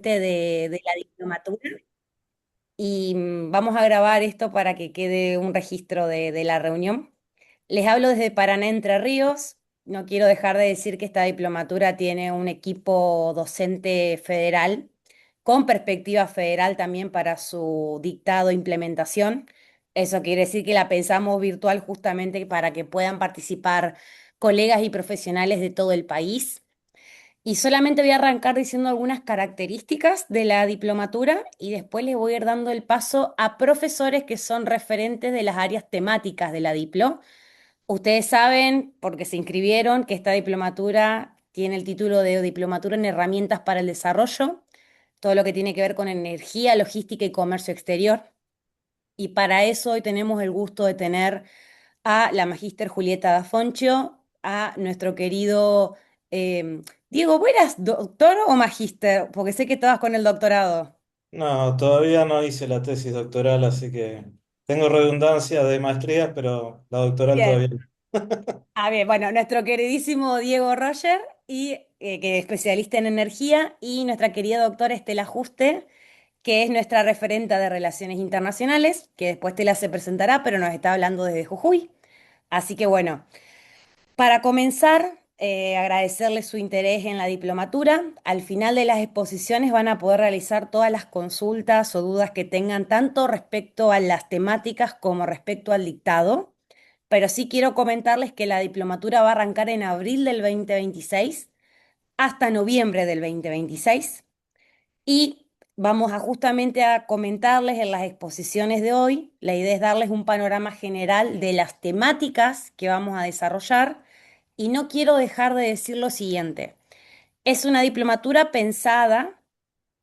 de la diplomatura y vamos a grabar esto para que quede un registro de la reunión. Les hablo desde Paraná, Entre Ríos. No quiero dejar de decir que esta diplomatura tiene un equipo docente federal con perspectiva federal también para su dictado e implementación. Eso quiere decir que la pensamos virtual justamente para que puedan participar colegas y profesionales de todo el país. Y solamente voy a arrancar diciendo algunas características de la diplomatura y después les voy a ir dando el paso a profesores que son referentes de las áreas temáticas de la Diplo. Ustedes saben, porque se inscribieron, que esta diplomatura tiene el título de Diplomatura en Herramientas para el Desarrollo, todo lo que tiene que ver con energía, logística y comercio exterior. Y para eso hoy tenemos el gusto de tener a la magíster Julieta Da Foncio, a nuestro querido Diego, ¿vos eras doctor o magíster? Porque sé que estabas con el doctorado. No, todavía no hice la tesis doctoral, así que tengo redundancia de maestrías, pero la doctoral Bien. todavía no. Bien, bueno, nuestro queridísimo Diego Roger, que es especialista en energía, y nuestra querida doctora Estela Juste, que es nuestra referenta de relaciones internacionales, que después Estela se presentará, pero nos está hablando desde Jujuy. Así que bueno. Para comenzar, agradecerles su interés en la diplomatura. Al final de las exposiciones van a poder realizar todas las consultas o dudas que tengan, tanto respecto a las temáticas como respecto al dictado. Pero sí quiero comentarles que la diplomatura va a arrancar en abril del 2026 hasta noviembre del 2026. Y vamos a justamente a comentarles en las exposiciones de hoy. La idea es darles un panorama general de las temáticas que vamos a desarrollar y no quiero dejar de decir lo siguiente. Es una diplomatura pensada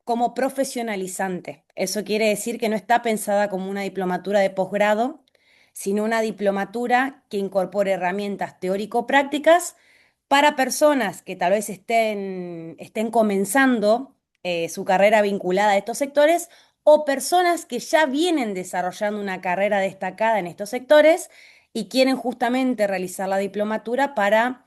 como profesionalizante. Eso quiere decir que no está pensada como una diplomatura de posgrado, sino una diplomatura que incorpore herramientas teórico-prácticas para personas que tal vez estén comenzando su carrera vinculada a estos sectores o personas que ya vienen desarrollando una carrera destacada en estos sectores y quieren justamente realizar la diplomatura para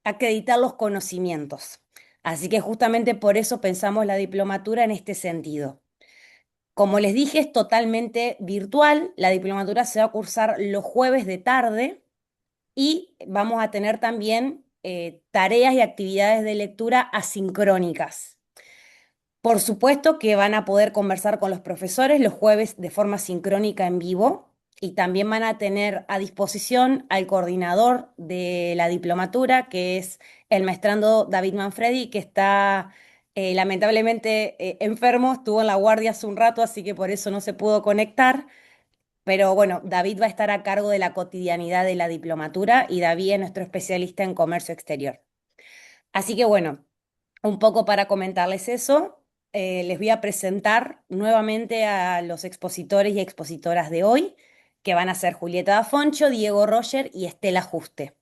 acreditar los conocimientos. Así que justamente por eso pensamos la diplomatura en este sentido. Como les dije, es totalmente virtual. La diplomatura se va a cursar los jueves de tarde y vamos a tener también tareas y actividades de lectura asincrónicas. Por supuesto que van a poder conversar con los profesores los jueves de forma sincrónica en vivo y también van a tener a disposición al coordinador de la diplomatura, que es el maestrando David Manfredi, que está lamentablemente enfermo, estuvo en la guardia hace un rato, así que por eso no se pudo conectar. Pero bueno, David va a estar a cargo de la cotidianidad de la diplomatura y David es nuestro especialista en comercio exterior. Así que bueno, un poco para comentarles eso, les voy a presentar nuevamente a los expositores y expositoras de hoy, que van a ser Julieta Da Foncio, Diego Roger y Estela Juste.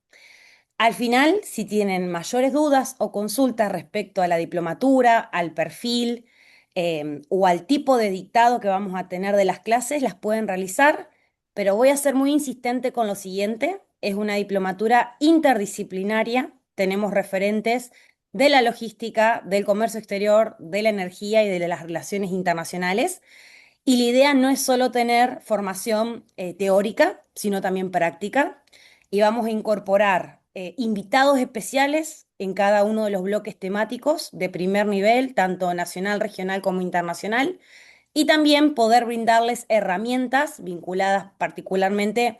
Al final, si tienen mayores dudas o consultas respecto a la diplomatura, al perfil o al tipo de dictado que vamos a tener de las clases, las pueden realizar, pero voy a ser muy insistente con lo siguiente. Es una diplomatura interdisciplinaria. Tenemos referentes de la logística, del comercio exterior, de la energía y de las relaciones internacionales. Y la idea no es solo tener formación teórica, sino también práctica. Y vamos a incorporar invitados especiales en cada uno de los bloques temáticos de primer nivel, tanto nacional, regional como internacional. Y también poder brindarles herramientas vinculadas particularmente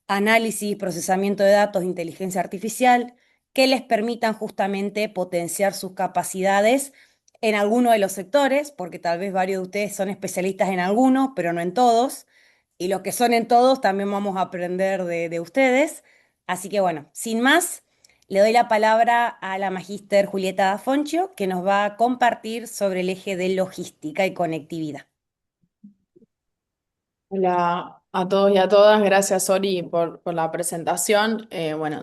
a análisis, procesamiento de datos, inteligencia artificial, que les permitan justamente potenciar sus capacidades en alguno de los sectores, porque tal vez varios de ustedes son especialistas en alguno, pero no en todos. Y los que son en todos también vamos a aprender de ustedes. Así que bueno, sin más, le doy la palabra a la magíster Julieta Da Foncio, que nos va a compartir sobre el eje de logística y conectividad. Hola a todos y a todas, gracias Ori por la presentación. Bueno,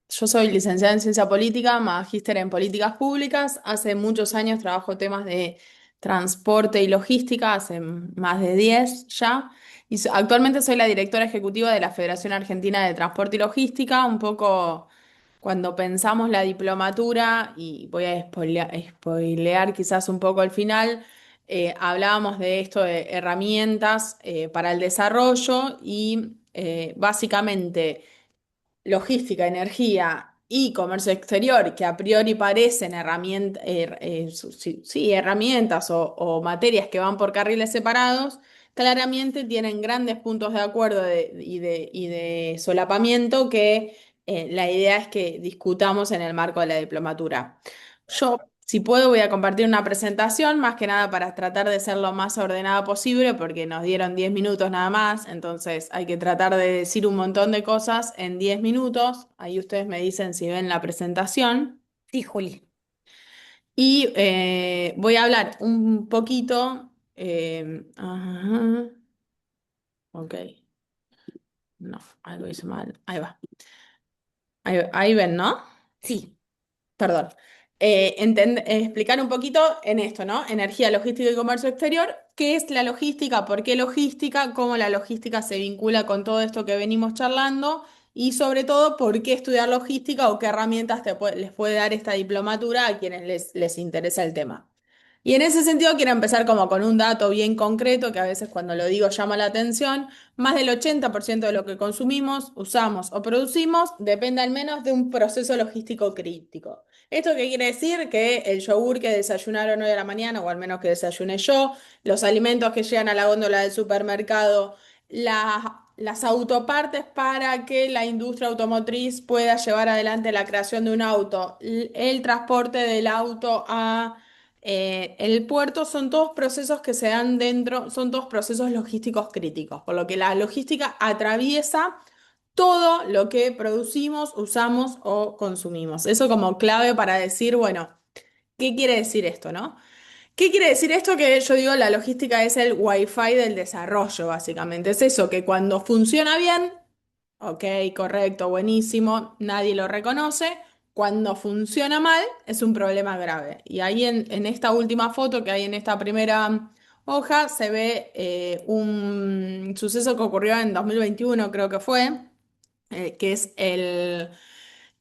yo soy licenciada en Ciencia Política, magíster en Políticas Públicas. Hace muchos años trabajo temas de transporte y logística, hace más de 10 ya. Y actualmente soy la directora ejecutiva de la Federación Argentina de Transporte y Logística, un poco cuando pensamos la diplomatura, y voy a spoilear quizás un poco al final, hablábamos de esto de herramientas para el desarrollo y básicamente logística, energía y comercio exterior, que a priori parecen sí, herramientas o materias que van por carriles separados, claramente tienen grandes puntos de acuerdo y de solapamiento que la idea es que discutamos en el marco de la diplomatura. Yo, si puedo, voy a compartir una presentación, más que nada para tratar de ser lo más ordenada posible, porque nos dieron 10 minutos nada más, entonces hay que tratar de decir un montón de cosas en 10 minutos. Ahí ustedes me dicen si ven la presentación. Sí, Juli. Y voy a hablar un poquito. Ok, no, algo hice mal. Ahí va. Ahí ven, ¿no? Sí, Perdón. Explicar un poquito en esto, ¿no? Energía, logística y comercio exterior. ¿Qué es la logística? ¿Por qué logística? ¿Cómo la logística se vincula con todo esto que venimos charlando? Y sobre todo, ¿por qué estudiar logística o qué herramientas les puede dar esta diplomatura a quienes les interesa el tema? Y en ese sentido quiero empezar como con un dato bien concreto que a veces cuando lo digo llama la atención. Más del 80% de lo que consumimos, usamos o producimos depende al menos de un proceso logístico crítico. ¿Esto qué quiere decir? Que el yogur que desayunaron hoy a la mañana, o al menos que desayuné yo, los alimentos que llegan a la góndola del supermercado, las autopartes para que la industria automotriz pueda llevar adelante la creación de un auto, el transporte del auto a el puerto, son todos procesos que se dan dentro, son todos procesos logísticos críticos, por lo que la logística atraviesa todo lo que producimos, usamos o consumimos. Eso como clave para decir, bueno, ¿qué quiere decir esto, no? ¿Qué quiere decir esto? Que yo digo, la logística es el wifi del desarrollo, básicamente. Es eso, que cuando funciona bien, ok, correcto, buenísimo, nadie lo reconoce. Cuando funciona mal, es un problema grave. Y ahí en esta última foto que hay en esta primera hoja se ve un suceso que ocurrió en 2021, creo que fue, que es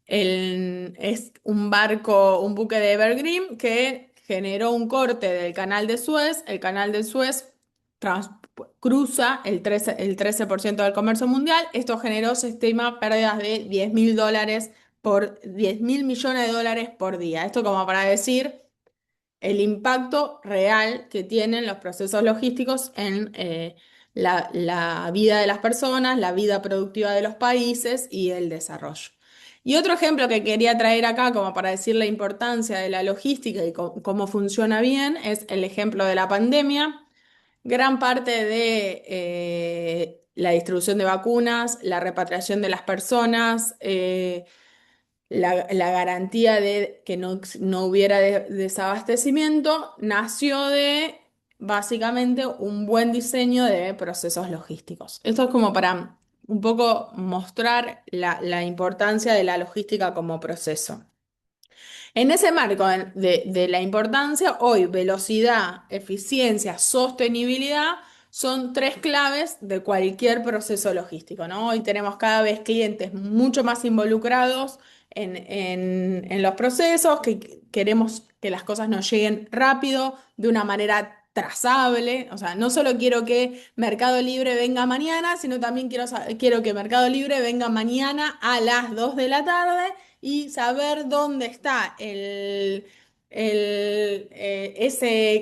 es un barco, un buque de Evergreen que generó un corte del canal de Suez. El canal de Suez trans- cruza el 13% del comercio mundial. Esto generó, se estima, pérdidas de $10.000 por $10.000 millones por día. Esto como para decir el impacto real que tienen los procesos logísticos en la vida de las personas, la vida productiva de los países y el desarrollo. Y otro ejemplo que quería traer acá, como para decir la importancia de la logística y cómo funciona bien, es el ejemplo de la pandemia. Gran parte de la distribución de vacunas, la repatriación de las personas, la garantía de que no hubiera desabastecimiento nació de básicamente un buen diseño de procesos logísticos. Esto es como para un poco mostrar la importancia de la logística como proceso. En ese marco de la importancia, hoy velocidad, eficiencia, sostenibilidad son tres claves de cualquier proceso logístico, ¿no? Hoy tenemos cada vez clientes mucho más involucrados en los procesos, que queremos que las cosas nos lleguen rápido, de una manera trazable. O sea, no solo quiero que Mercado Libre venga mañana, sino también quiero que Mercado Libre venga mañana a las 2 de la tarde y saber dónde está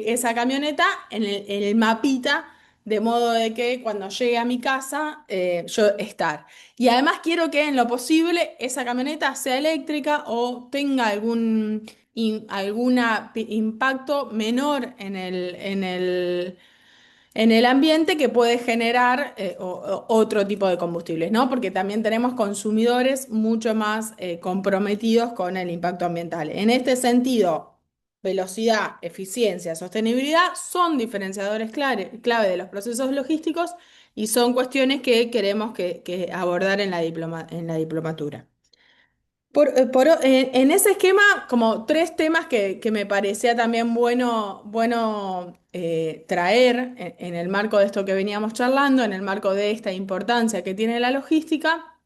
esa camioneta en el mapita, de modo de que cuando llegue a mi casa yo estar. Y además quiero que en lo posible esa camioneta sea eléctrica o tenga alguna impacto menor en el ambiente que puede generar otro tipo de combustibles, ¿no? Porque también tenemos consumidores mucho más comprometidos con el impacto ambiental. En este sentido, velocidad, eficiencia, sostenibilidad son diferenciadores clave de los procesos logísticos y son cuestiones que queremos que abordar en la diplomatura. En ese esquema, como tres temas que me parecía también bueno traer en el marco de esto que veníamos charlando, en el marco de esta importancia que tiene la logística,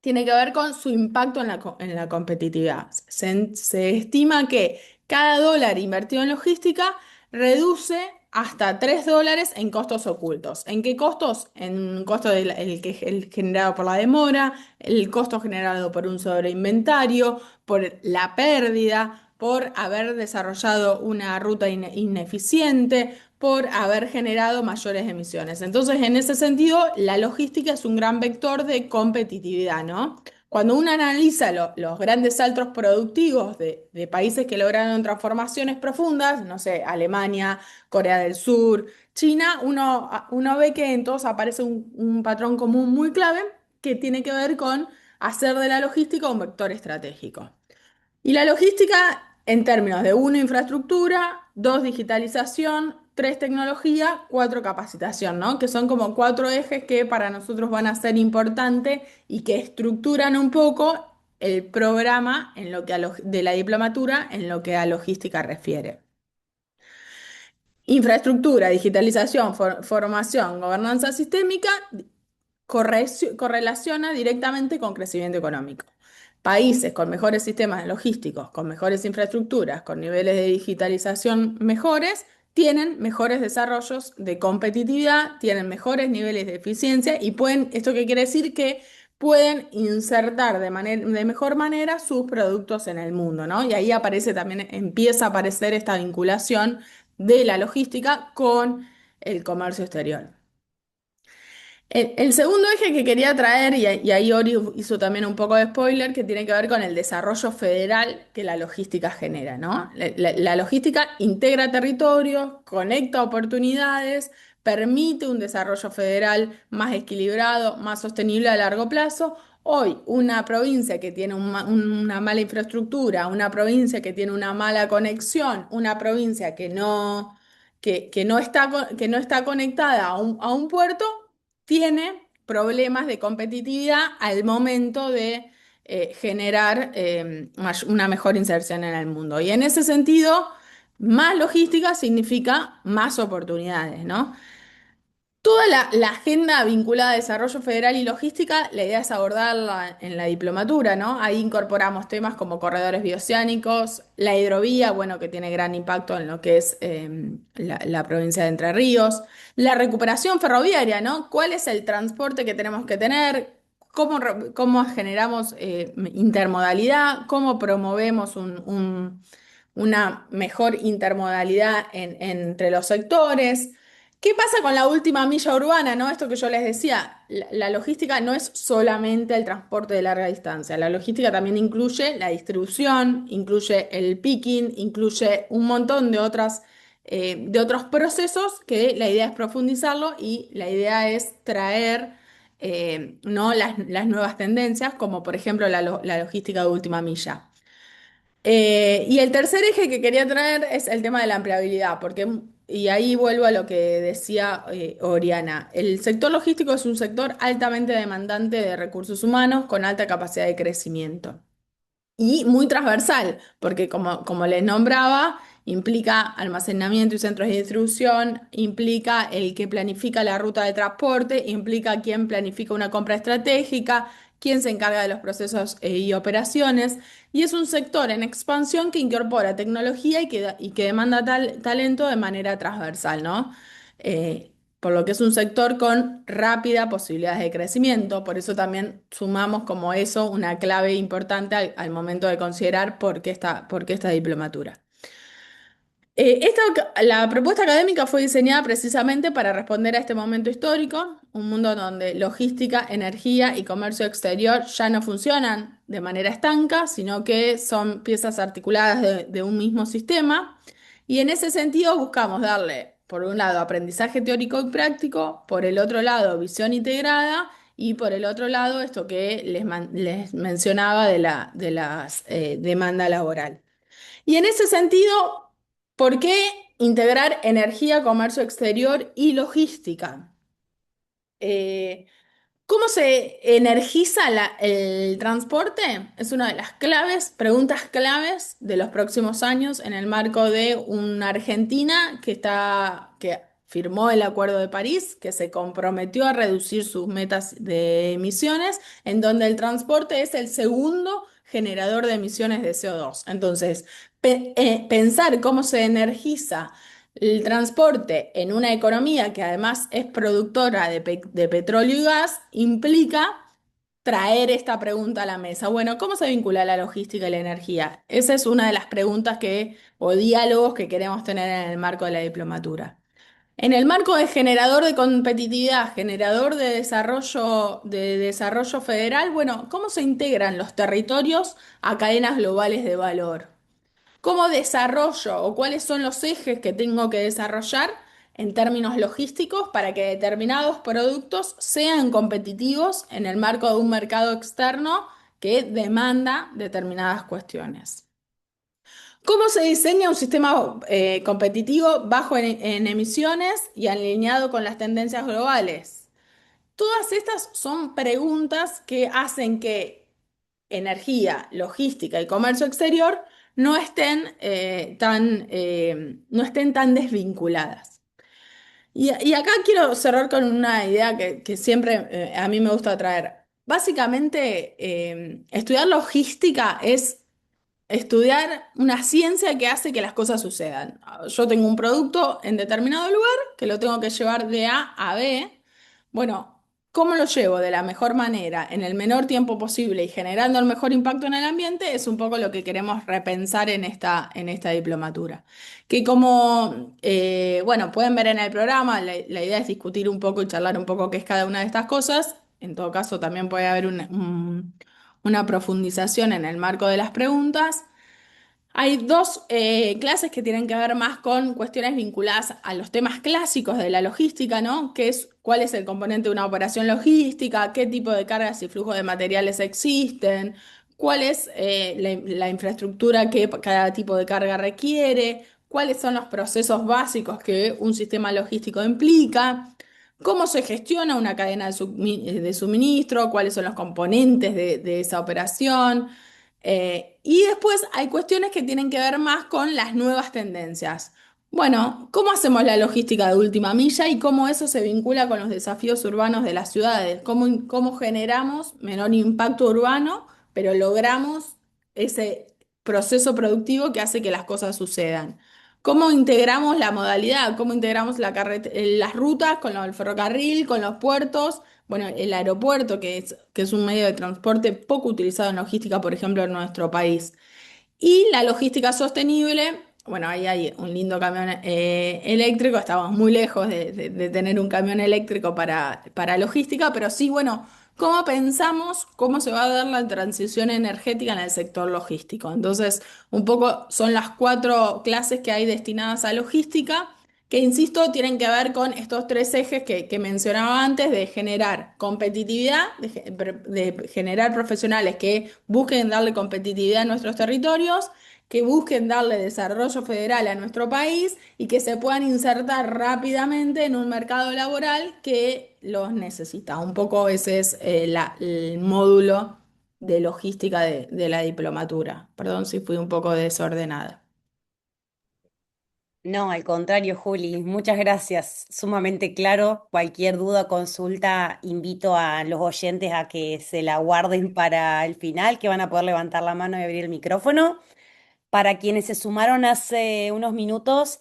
tiene que ver con su impacto en la competitividad. Se estima que cada dólar invertido en logística reduce hasta $3 en costos ocultos. ¿En qué costos? En costo el generado por la demora, el costo generado por un sobreinventario, por la pérdida, por haber desarrollado una ruta ineficiente, por haber generado mayores emisiones. Entonces, en ese sentido, la logística es un gran vector de competitividad, ¿no? Cuando uno analiza los grandes saltos productivos de países que lograron transformaciones profundas, no sé, Alemania, Corea del Sur, China, uno ve que en todos aparece un patrón común muy clave que tiene que ver con hacer de la logística un vector estratégico. Y la logística en términos de uno, infraestructura, dos, digitalización, tres, tecnología, cuatro, capacitación, ¿no? Que son como cuatro ejes que para nosotros van a ser importantes y que estructuran un poco el programa en lo que de la diplomatura en lo que a logística refiere. Infraestructura, digitalización, formación, gobernanza sistémica correlaciona directamente con crecimiento económico. Países con mejores sistemas logísticos, con mejores infraestructuras, con niveles de digitalización mejores, tienen mejores desarrollos de competitividad, tienen mejores niveles de eficiencia y pueden, ¿esto qué quiere decir? Que pueden insertar de mejor manera sus productos en el mundo, ¿no? Y ahí aparece también, empieza a aparecer esta vinculación de la logística con el comercio exterior. El segundo eje que quería traer, y ahí Ori hizo también un poco de spoiler, que tiene que ver con el desarrollo federal que la logística genera, ¿no? La logística integra territorios, conecta oportunidades, permite un desarrollo federal más equilibrado, más sostenible a largo plazo. Hoy, una provincia que tiene una mala infraestructura, una provincia que tiene una mala conexión, una provincia que no está conectada a un puerto, tiene problemas de competitividad al momento de generar una mejor inserción en el mundo. Y en ese sentido, más logística significa más oportunidades, ¿no? Toda la agenda vinculada a desarrollo federal y logística, la idea es abordarla en la diplomatura, ¿no? Ahí incorporamos temas como corredores bioceánicos, la hidrovía, bueno, que tiene gran impacto en lo que es la provincia de Entre Ríos, la recuperación ferroviaria, ¿no? ¿Cuál es el transporte que tenemos que tener? ¿Cómo generamos intermodalidad? ¿Cómo promovemos una mejor intermodalidad entre los sectores? ¿Qué pasa con la última milla urbana, no? Esto que yo les decía, la logística no es solamente el transporte de larga distancia. La logística también incluye la distribución, incluye el picking, incluye un montón de otros procesos que la idea es profundizarlo y la idea es traer ¿no? las nuevas tendencias, como por ejemplo la logística de última milla. Y el tercer eje que quería traer es el tema de la empleabilidad, y ahí vuelvo a lo que decía Oriana, el sector logístico es un sector altamente demandante de recursos humanos con alta capacidad de crecimiento y muy transversal, porque como les nombraba, implica almacenamiento y centros de distribución, implica el que planifica la ruta de transporte, implica quien planifica una compra estratégica, quien se encarga de los procesos y operaciones, y es un sector en expansión que incorpora tecnología y que demanda talento de manera transversal, ¿no? Por lo que es un sector con rápida posibilidades de crecimiento, por eso también sumamos como eso una clave importante al momento de considerar por qué esta diplomatura. La propuesta académica fue diseñada precisamente para responder a este momento histórico, un mundo donde logística, energía y comercio exterior ya no funcionan de manera estanca, sino que son piezas articuladas de un mismo sistema. Y en ese sentido buscamos darle, por un lado, aprendizaje teórico y práctico, por el otro lado, visión integrada y por el otro lado, esto que les mencionaba de las demanda laboral. Y en ese sentido, ¿por qué integrar energía, comercio exterior y logística? Eh, ¿Cómo se energiza el transporte? Es una de las preguntas claves de los próximos años en el marco de una Argentina que firmó el Acuerdo de París, que se comprometió a reducir sus metas de emisiones, en donde el transporte es el segundo generador de emisiones de CO2. Entonces, pensar cómo se energiza el transporte en una economía que además es productora de petróleo y gas implica traer esta pregunta a la mesa. Bueno, ¿cómo se vincula la logística y la energía? Esa es una de las preguntas o diálogos que queremos tener en el marco de la diplomatura. En el marco de generador de competitividad, generador de desarrollo federal, bueno, ¿cómo se integran los territorios a cadenas globales de valor? ¿Cómo desarrollo o cuáles son los ejes que tengo que desarrollar en términos logísticos para que determinados productos sean competitivos en el marco de un mercado externo que demanda determinadas cuestiones? ¿Cómo se diseña un sistema competitivo bajo en emisiones y alineado con las tendencias globales? Todas estas son preguntas que hacen que energía, logística y comercio exterior no estén tan desvinculadas. Y acá quiero cerrar con una idea que siempre a mí me gusta traer. Básicamente, estudiar logística es estudiar una ciencia que hace que las cosas sucedan. Yo tengo un producto en determinado lugar que lo tengo que llevar de A a B. Bueno, ¿cómo lo llevo de la mejor manera, en el menor tiempo posible y generando el mejor impacto en el ambiente? Es un poco lo que queremos repensar en esta diplomatura. Que como, bueno, pueden ver en el programa, la idea es discutir un poco y charlar un poco qué es cada una de estas cosas. En todo caso, también puede haber una profundización en el marco de las preguntas. Hay dos clases que tienen que ver más con cuestiones vinculadas a los temas clásicos de la logística, ¿no? Que es cuál es el componente de una operación logística, qué tipo de cargas y flujos de materiales existen, cuál es la infraestructura que cada tipo de carga requiere, cuáles son los procesos básicos que un sistema logístico implica. ¿Cómo se gestiona una cadena de suministro? ¿Cuáles son los componentes de esa operación? Y después hay cuestiones que tienen que ver más con las nuevas tendencias. Bueno, ¿cómo hacemos la logística de última milla y cómo eso se vincula con los desafíos urbanos de las ciudades? ¿Cómo generamos menor impacto urbano, pero logramos ese proceso productivo que hace que las cosas sucedan? ¿Cómo integramos la modalidad? ¿Cómo integramos las rutas con el ferrocarril, con los puertos? Bueno, el aeropuerto, que es un medio de transporte poco utilizado en logística, por ejemplo, en nuestro país. Y la logística sostenible, bueno, ahí hay un lindo camión eléctrico, estamos muy lejos de tener un camión eléctrico para logística, pero sí, bueno, ¿cómo pensamos cómo se va a dar la transición energética en el sector logístico? Entonces, un poco son las cuatro clases que hay destinadas a logística, que insisto, tienen que ver con estos tres ejes que mencionaba antes, de generar competitividad, de generar profesionales que busquen darle competitividad a nuestros territorios, que busquen darle desarrollo federal a nuestro país y que se puedan insertar rápidamente en un mercado laboral que los necesita. Un poco ese es el módulo de logística de la diplomatura. Perdón si fui un poco desordenada. No, al contrario, Juli, muchas gracias. Sumamente claro. Cualquier duda, consulta, invito a los oyentes a que se la guarden para el final, que van a poder levantar la mano y abrir el micrófono. Para quienes se sumaron hace unos minutos,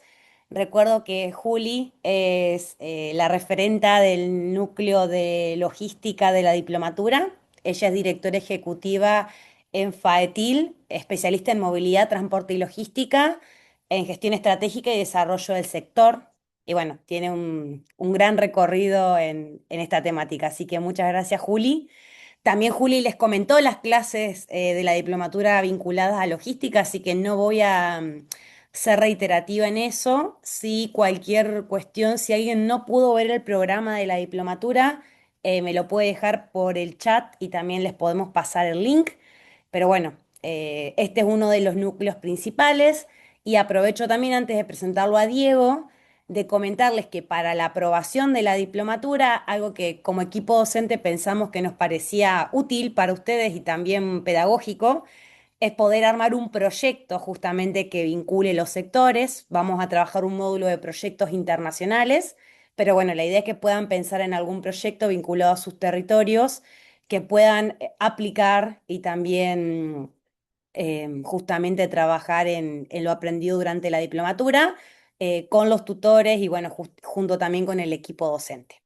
recuerdo que Juli es la referenta del núcleo de logística de la diplomatura. Ella es directora ejecutiva en FAETIL, especialista en movilidad, transporte y logística, en gestión estratégica y desarrollo del sector. Y bueno, tiene un gran recorrido en esta temática. Así que muchas gracias, Juli. También Juli les comentó las clases de la diplomatura vinculadas a logística, así que no voy a ser reiterativa en eso. Si cualquier cuestión, si alguien no pudo ver el programa de la diplomatura, me lo puede dejar por el chat y también les podemos pasar el link. Pero bueno, este es uno de los núcleos principales y aprovecho también antes de presentarlo a Diego de comentarles que para la aprobación de la diplomatura, algo que como equipo docente pensamos que nos parecía útil para ustedes y también pedagógico, es poder armar un proyecto justamente que vincule los sectores. Vamos a trabajar un módulo de proyectos internacionales, pero bueno, la idea es que puedan pensar en algún proyecto vinculado a sus territorios, que puedan aplicar y también justamente trabajar en lo aprendido durante la diplomatura con los tutores y bueno, junto también con el equipo docente.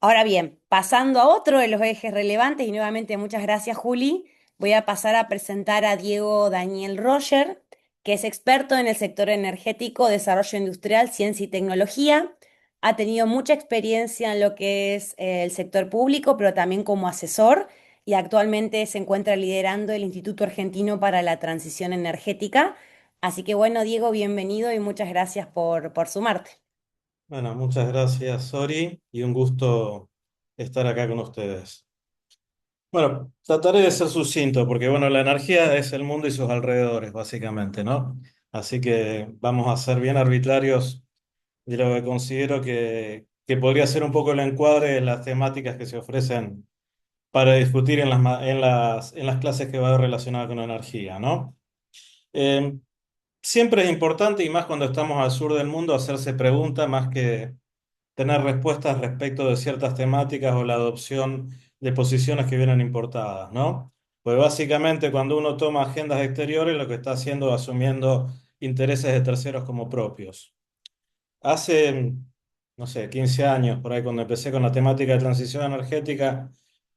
Ahora bien, pasando a otro de los ejes relevantes, y nuevamente muchas gracias, Juli, voy a pasar a presentar a Diego Daniel Roger, que es experto en el sector energético, desarrollo industrial, ciencia y tecnología. Ha tenido mucha experiencia en lo que es el sector público, pero también como asesor, y actualmente se encuentra liderando el Instituto Argentino para la Transición Energética. Así que bueno, Diego, bienvenido y muchas gracias por sumarte. Bueno, muchas gracias, Sori, y un gusto estar acá con ustedes. Bueno, trataré de ser sucinto, porque bueno, la energía es el mundo y sus alrededores, básicamente, ¿no? Así que vamos a ser bien arbitrarios de lo que considero que podría ser un poco el encuadre de las temáticas que se ofrecen para discutir en las clases que va relacionadas con la energía, ¿no? Eh, Siempre es importante, y más cuando estamos al sur del mundo, hacerse preguntas más que tener respuestas respecto de ciertas temáticas o la adopción de posiciones que vienen importadas, ¿no? Pues básicamente cuando uno toma agendas exteriores, lo que está haciendo es asumiendo intereses de terceros como propios. Hace, no sé, 15 años, por ahí cuando empecé con la temática de transición energética,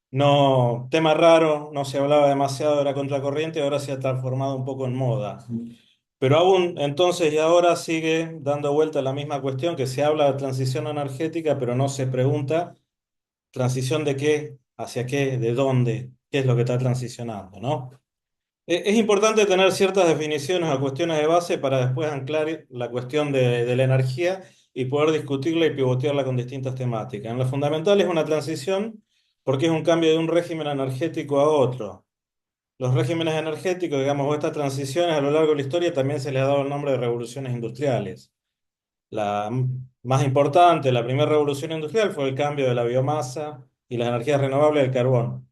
no, tema raro, no se hablaba demasiado de la contracorriente, ahora se ha transformado un poco en moda. Pero aún entonces y ahora sigue dando vuelta la misma cuestión, que se habla de transición energética, pero no se pregunta transición de qué, hacia qué, de dónde, qué es lo que está transicionando, ¿no? Es importante tener ciertas definiciones o cuestiones de base para después anclar la cuestión de la energía y poder discutirla y pivotearla con distintas temáticas. En lo fundamental es una transición porque es un cambio de un régimen energético a otro. Los regímenes energéticos, digamos, o estas transiciones a lo largo de la historia también se les ha dado el nombre de revoluciones industriales. Más importante, la primera revolución industrial fue el cambio de la biomasa y las energías renovables del carbón.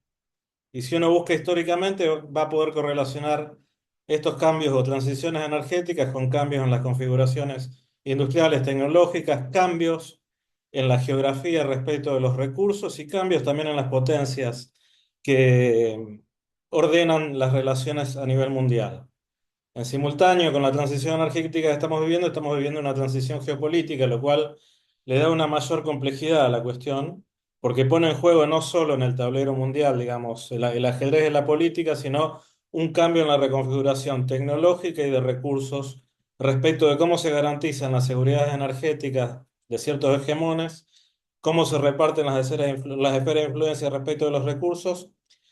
Y si uno busca históricamente, va a poder correlacionar estos cambios o transiciones energéticas con cambios en las configuraciones industriales, tecnológicas, cambios en la geografía respecto de los recursos y cambios también en las potencias que ordenan las relaciones a nivel mundial. En simultáneo con la transición energética que estamos viviendo una transición geopolítica, lo cual le da una mayor complejidad a la cuestión, porque pone en juego no solo en el tablero mundial, digamos, el ajedrez de la política, sino un cambio en la reconfiguración tecnológica y de recursos respecto de cómo se garantizan las seguridades energéticas de ciertos hegemones, cómo se reparten las esferas de influencia respecto de los recursos,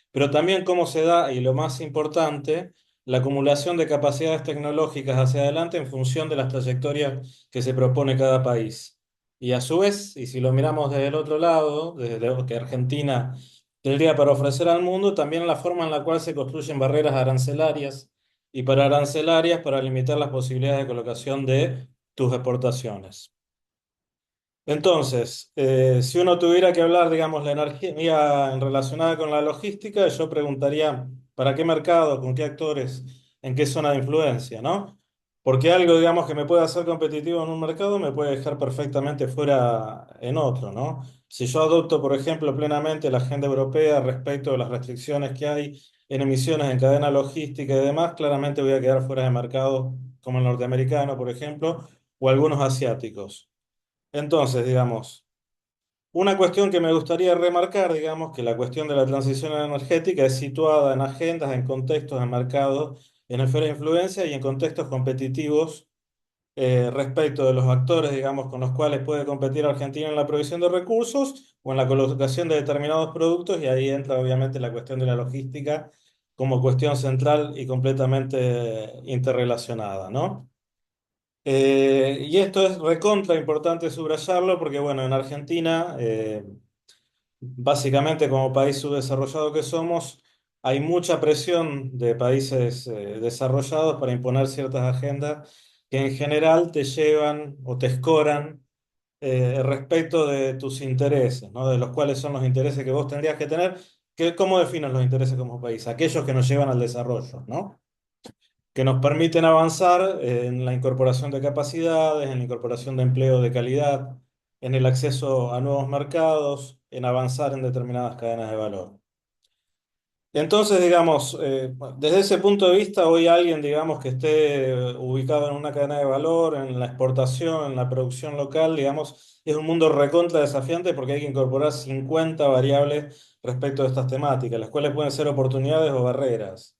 pero también cómo se da, y lo más importante, la acumulación de capacidades tecnológicas hacia adelante en función de las trayectorias que se propone cada país. Y a su vez, y si lo miramos desde el otro lado, desde lo que Argentina tendría para ofrecer al mundo, también la forma en la cual se construyen barreras arancelarias y pararancelarias para limitar las posibilidades de colocación de tus exportaciones. Entonces, si uno tuviera que hablar, digamos, la energía relacionada con la logística, yo preguntaría, ¿para qué mercado, con qué actores, en qué zona de influencia, ¿no? Porque algo, digamos, que me puede hacer competitivo en un mercado me puede dejar perfectamente fuera en otro, ¿no? Si yo adopto, por ejemplo, plenamente la agenda europea respecto de las restricciones que hay en emisiones en cadena logística y demás, claramente voy a quedar fuera de mercado como el norteamericano, por ejemplo, o algunos asiáticos. Entonces, digamos, una cuestión que me gustaría remarcar, digamos, que la cuestión de la transición energética es situada en agendas, en contextos de mercado, en esfera de influencia y en contextos competitivos respecto de los actores, digamos, con los cuales puede competir Argentina en la provisión de recursos o en la colocación de determinados productos, y ahí entra obviamente la cuestión de la logística como cuestión central y completamente interrelacionada, ¿no? Y esto es recontra importante subrayarlo porque, bueno, en Argentina, básicamente como país subdesarrollado que somos, hay mucha presión de países desarrollados para imponer ciertas agendas que en general te llevan o te escoran respecto de tus intereses, ¿no? De los cuales son los intereses que vos tendrías que tener, ¿Cómo definen los intereses como país? Aquellos que nos llevan al desarrollo, ¿no? Que nos permiten avanzar en la incorporación de capacidades, en la incorporación de empleo de calidad, en el acceso a nuevos mercados, en avanzar en determinadas cadenas de valor. Entonces, digamos, desde ese punto de vista, hoy alguien, digamos, que esté ubicado en una cadena de valor, en la exportación, en la producción local, digamos, es un mundo recontra desafiante porque hay que incorporar 50 variables respecto de estas temáticas, las cuales pueden ser oportunidades o barreras.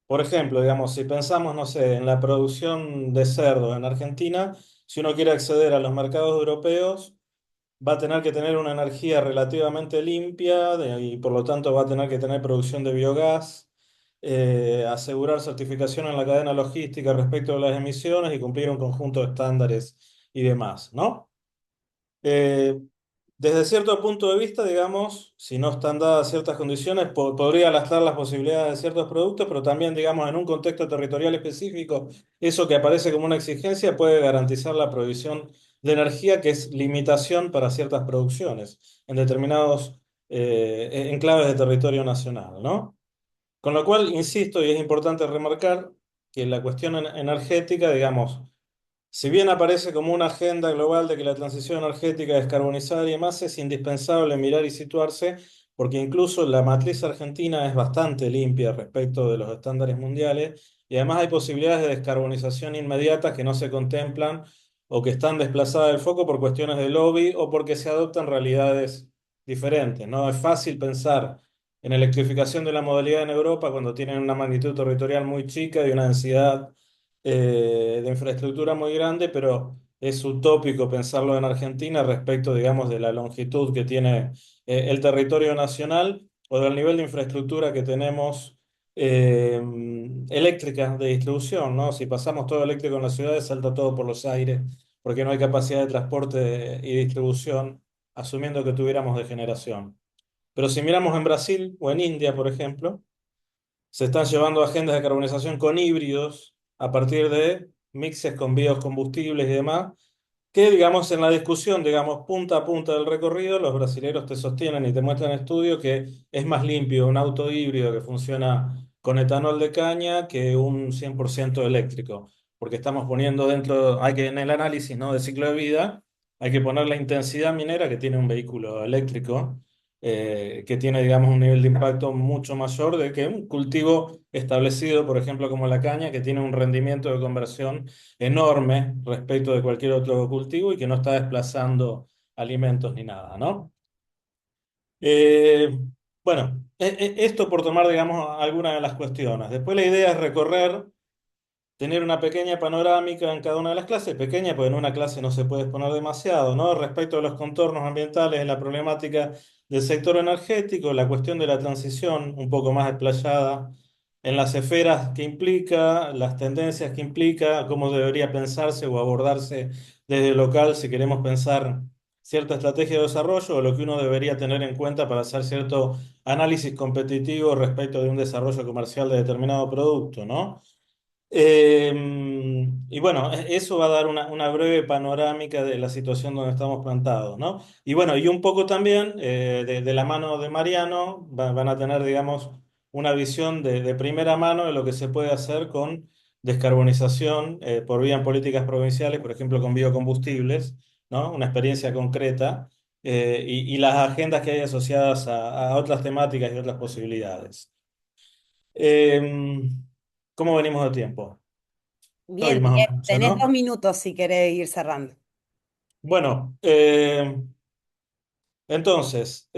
Por ejemplo, digamos, si pensamos, no sé, en la producción de cerdo en Argentina, si uno quiere acceder a los mercados europeos, va a tener que tener una energía relativamente limpia y por lo tanto va a tener que tener producción de biogás, asegurar certificación en la cadena logística respecto de las emisiones y cumplir un conjunto de estándares y demás, ¿no? Eh, Desde cierto punto de vista, digamos, si no están dadas ciertas condiciones, podría lastrar las posibilidades de ciertos productos, pero también, digamos, en un contexto territorial específico, eso que aparece como una exigencia puede garantizar la provisión de energía, que es limitación para ciertas producciones en determinados enclaves de territorio nacional, ¿no? Con lo cual, insisto, y es importante remarcar que la cuestión energética, digamos, si bien aparece como una agenda global de que la transición energética, descarbonizada y demás, es indispensable mirar y situarse, porque incluso la matriz argentina es bastante limpia respecto de los estándares mundiales, y además hay posibilidades de descarbonización inmediatas que no se contemplan o que están desplazadas del foco por cuestiones de lobby o porque se adoptan realidades diferentes, ¿no? Es fácil pensar en electrificación de la modalidad en Europa cuando tienen una magnitud territorial muy chica y una densidad de infraestructura muy grande, pero es utópico pensarlo en Argentina respecto, digamos, de la longitud que tiene el territorio nacional o del nivel de infraestructura que tenemos eh, eléctrica de distribución, ¿no? Si pasamos todo eléctrico en las ciudades, salta todo por los aires, porque no hay capacidad de transporte y distribución, asumiendo que tuviéramos de generación. Pero si miramos en Brasil o en India, por ejemplo, se están llevando agendas de carbonización con híbridos a partir de mixes con biocombustibles y demás, que digamos en la discusión, digamos punta a punta del recorrido, los brasileros te sostienen y te muestran estudios que es más limpio un auto híbrido que funciona con etanol de caña que un 100% eléctrico, porque estamos poniendo dentro, hay que en el análisis, ¿no?, de ciclo de vida, hay que poner la intensidad minera que tiene un vehículo eléctrico, que tiene, digamos, un nivel de impacto mucho mayor de que un cultivo establecido, por ejemplo, como la caña, que tiene un rendimiento de conversión enorme respecto de cualquier otro cultivo y que no está desplazando alimentos ni nada, ¿no? Eh, bueno, esto por tomar, digamos, algunas de las cuestiones. Después la idea es recorrer, tener una pequeña panorámica en cada una de las clases, pequeña porque en una clase no se puede exponer demasiado, ¿no? Respecto a los contornos ambientales, la problemática del sector energético, la cuestión de la transición un poco más explayada en las esferas que implica, las tendencias que implica, cómo debería pensarse o abordarse desde el local si queremos pensar cierta estrategia de desarrollo o lo que uno debería tener en cuenta para hacer cierto análisis competitivo respecto de un desarrollo comercial de determinado producto, ¿no? Y bueno, eso va a dar una breve panorámica de la situación donde estamos plantados, ¿no? Y bueno, y un poco también de la mano de Mariano van a tener, digamos, una visión de primera mano de lo que se puede hacer con descarbonización por vía en políticas provinciales, por ejemplo, con biocombustibles, ¿no? Una experiencia concreta y las agendas que hay asociadas a otras temáticas y otras posibilidades. Em, ¿Cómo venimos de tiempo? Estoy Bien, más o bien. menos, Tenés dos ¿no? minutos si querés ir cerrando. Bueno, entonces,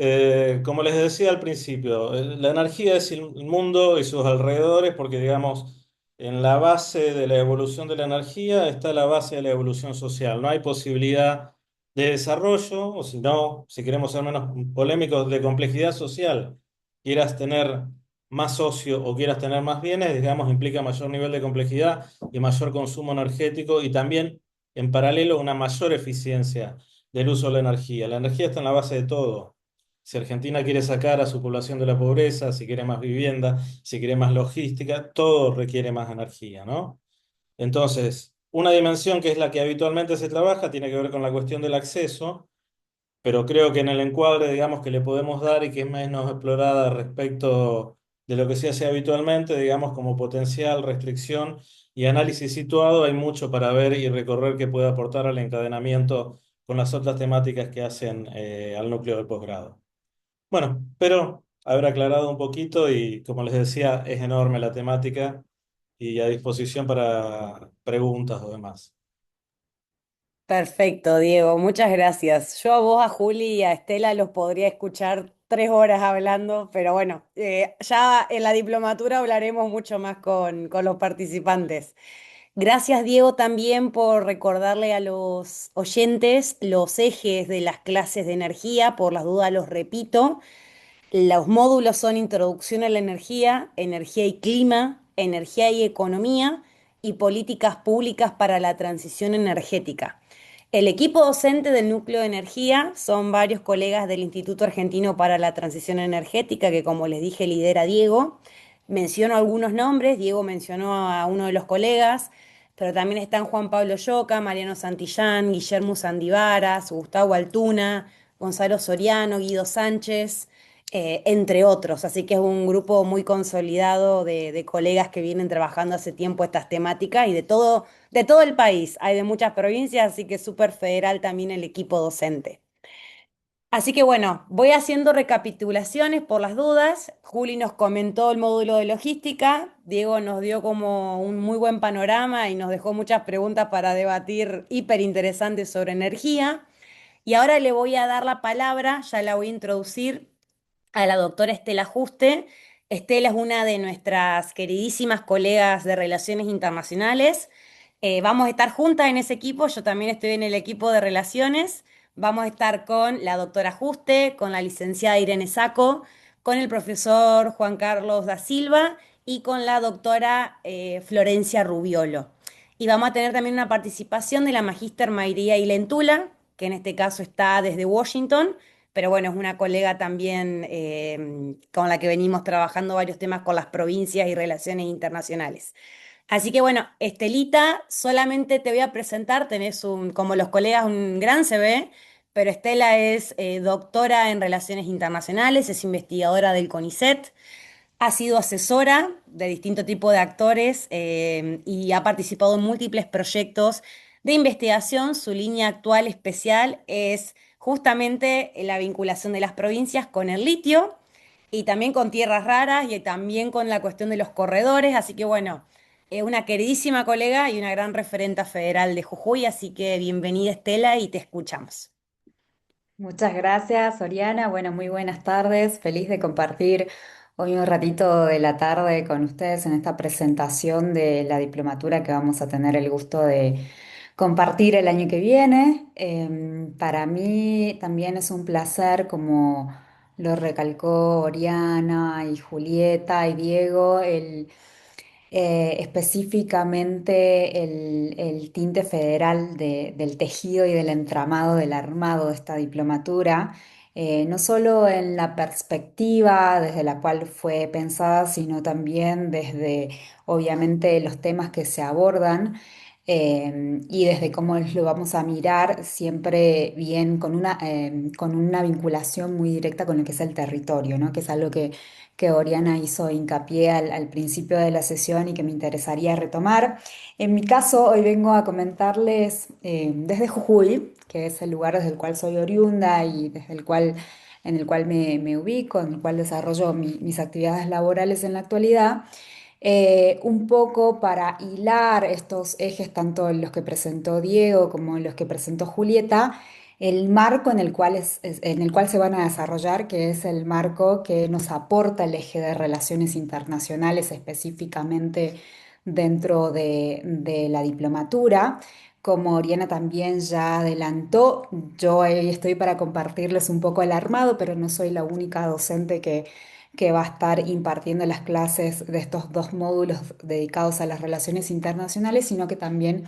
como les decía al principio, la energía es el mundo y sus alrededores porque, digamos, en la base de la evolución de la energía está la base de la evolución social. No hay posibilidad de desarrollo, o si no, si queremos ser menos polémicos, de complejidad social. Quieras tener más socio o quieras tener más bienes, digamos, implica mayor nivel de complejidad y mayor consumo energético y también, en paralelo, una mayor eficiencia del uso de la energía. La energía está en la base de todo. Si Argentina quiere sacar a su población de la pobreza, si quiere más vivienda, si quiere más logística, todo requiere más energía, ¿no? Entonces, una dimensión que es la que habitualmente se trabaja tiene que ver con la cuestión del acceso, pero creo que en el encuadre, digamos, que le podemos dar y que es menos explorada respecto de lo que se hace habitualmente, digamos, como potencial, restricción y análisis situado, hay mucho para ver y recorrer que puede aportar al encadenamiento con las otras temáticas que hacen al núcleo del posgrado. Bueno, pero haber aclarado un poquito y como les decía, es enorme la temática y a disposición para preguntas o demás. Perfecto, Diego, muchas gracias. Yo a vos, a Juli y a Estela los podría escuchar 3 horas hablando, pero bueno, ya en la diplomatura hablaremos mucho más con los participantes. Gracias, Diego, también por recordarle a los oyentes los ejes de las clases de energía. Por las dudas los repito. Los módulos son Introducción a la Energía, Energía y Clima, Energía y Economía y Políticas Públicas para la Transición Energética. El equipo docente del Núcleo de Energía son varios colegas del Instituto Argentino para la Transición Energética, que como les dije lidera Diego. Menciono algunos nombres, Diego mencionó a uno de los colegas, pero también están Juan Pablo Lloca, Mariano Santillán, Guillermo Sandivaras, Gustavo Altuna, Gonzalo Soriano, Guido Sánchez, entre otros. Así que es un grupo muy consolidado de colegas que vienen trabajando hace tiempo estas temáticas y de todo el país. Hay de muchas provincias, así que es súper federal también el equipo docente. Así que bueno, voy haciendo recapitulaciones por las dudas. Juli nos comentó el módulo de logística, Diego nos dio como un muy buen panorama y nos dejó muchas preguntas para debatir hiper interesantes sobre energía. Y ahora le voy a dar la palabra, ya la voy a introducir a la doctora Estela Juste. Estela es una de nuestras queridísimas colegas de Relaciones Internacionales. Vamos a estar juntas en ese equipo, yo también estoy en el equipo de Relaciones. Vamos a estar con la doctora Juste, con la licenciada Irene Saco, con el profesor Juan Carlos da Silva y con la doctora Florencia Rubiolo. Y vamos a tener también una participación de la magíster Mayría Ilentula, que en este caso está desde Washington, pero bueno, es una colega también con la que venimos trabajando varios temas con las provincias y relaciones internacionales. Así que bueno, Estelita, solamente te voy a presentar, tenés como los colegas, un gran CV, pero Estela es doctora en relaciones internacionales, es investigadora del CONICET, ha sido asesora de distinto tipo de actores y ha participado en múltiples proyectos de investigación. Su línea actual especial es justamente la vinculación de las provincias con el litio y también con tierras raras y también con la cuestión de los corredores. Así que bueno, es una queridísima colega y una gran referenta federal de Jujuy. Así que bienvenida Estela y te escuchamos. Muchas gracias, Oriana. Bueno, muy buenas tardes. Feliz de compartir hoy un ratito de la tarde con ustedes en esta presentación de la diplomatura que vamos a tener el gusto de compartir el año que viene. Para mí también es un placer, como lo recalcó Oriana y Julieta y Diego, específicamente el tinte federal del tejido y del entramado del armado de esta diplomatura, no solo en la perspectiva desde la cual fue pensada, sino también desde, obviamente, los temas que se abordan. Y desde cómo lo vamos a mirar siempre bien con una vinculación muy directa con lo que es el territorio, ¿no? Que es algo que Oriana hizo hincapié al principio de la sesión y que me interesaría retomar. En mi caso, hoy vengo a comentarles desde Jujuy, que es el lugar desde el cual soy oriunda y en el cual me ubico, en el cual desarrollo mis actividades laborales en la actualidad. Un poco para hilar estos ejes, tanto los que presentó Diego como los que presentó Julieta, el marco en el cual, en el cual se van a desarrollar, que es el marco que nos aporta el eje de relaciones internacionales, específicamente dentro de la diplomatura. Como Oriana también ya adelantó, yo ahí estoy para compartirles un poco el armado, pero no soy la única docente que va a estar impartiendo las clases de estos dos módulos dedicados a las relaciones internacionales, sino que también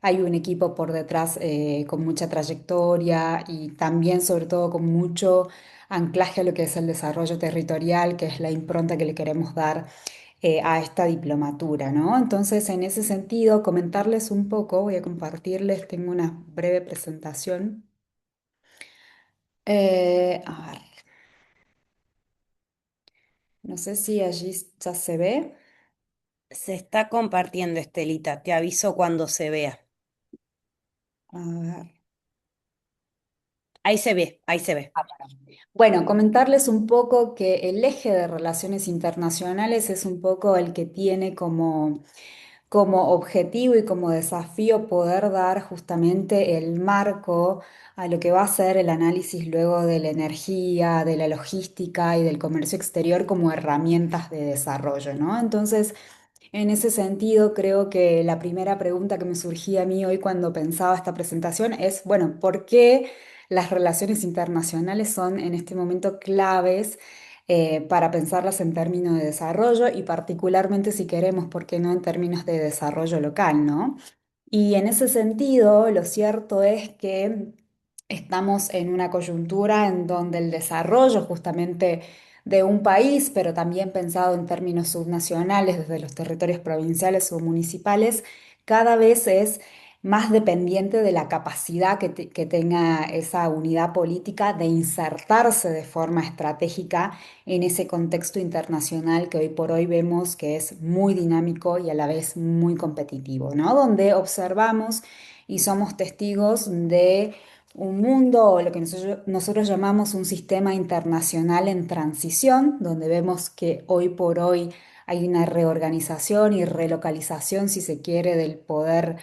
hay un equipo por detrás con mucha trayectoria y también, sobre todo, con mucho anclaje a lo que es el desarrollo territorial, que es la impronta que le queremos dar a esta diplomatura, ¿no? Entonces, en ese sentido, comentarles un poco, voy a compartirles, tengo una breve presentación A ver, no sé si allí ya se ve. Se está compartiendo, Estelita. Te aviso cuando se vea. A ver. Ahí se ve, ahí se ve. Bueno, comentarles un poco que el eje de relaciones internacionales es un poco el que tiene como objetivo y como desafío poder dar justamente el marco a lo que va a ser el análisis luego de la energía, de la logística y del comercio exterior como herramientas de desarrollo, ¿no? Entonces, en ese sentido, creo que la primera pregunta que me surgía a mí hoy cuando pensaba esta presentación es, bueno, ¿por qué las relaciones internacionales son en este momento claves para pensarlas en términos de desarrollo y particularmente si queremos, ¿por qué no en términos de desarrollo local, ¿no? Y en ese sentido, lo cierto es que estamos en una coyuntura en donde el desarrollo justamente de un país, pero también pensado en términos subnacionales, desde los territorios provinciales o municipales, cada vez es más dependiente de la capacidad que tenga esa unidad política de insertarse de forma estratégica en ese contexto internacional que hoy por hoy vemos que es muy dinámico y a la vez muy competitivo, ¿no? Donde observamos y somos testigos de un mundo, o lo que nosotros llamamos un sistema internacional en transición, donde vemos que hoy por hoy hay una reorganización y relocalización, si se quiere, del poder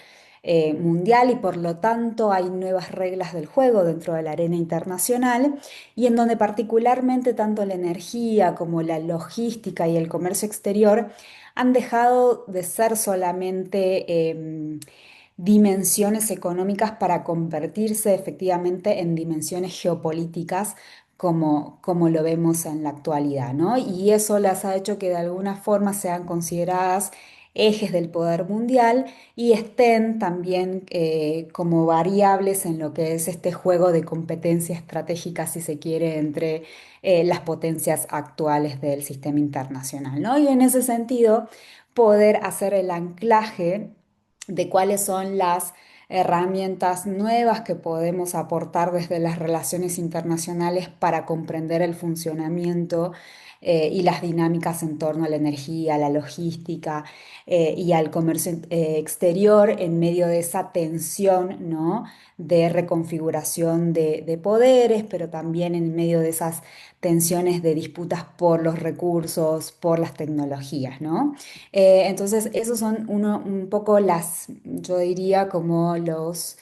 mundial y por lo tanto hay nuevas reglas del juego dentro de la arena internacional y en donde particularmente tanto la energía como la logística y el comercio exterior han dejado de ser solamente dimensiones económicas para convertirse efectivamente en dimensiones geopolíticas como lo vemos en la actualidad, ¿no? Y eso las ha hecho que de alguna forma sean consideradas ejes del poder mundial y estén también como variables en lo que es este juego de competencia estratégica, si se quiere, entre las potencias actuales del sistema internacional, ¿no? Y en ese sentido, poder hacer el anclaje de cuáles son las herramientas nuevas que podemos aportar desde las relaciones internacionales para comprender el funcionamiento y las dinámicas en torno a la energía, la logística y al comercio exterior en medio de esa tensión, ¿no? De reconfiguración de poderes, pero también en medio de esas tensiones de disputas por los recursos, por las tecnologías, ¿no? Entonces, esos son un poco yo diría como los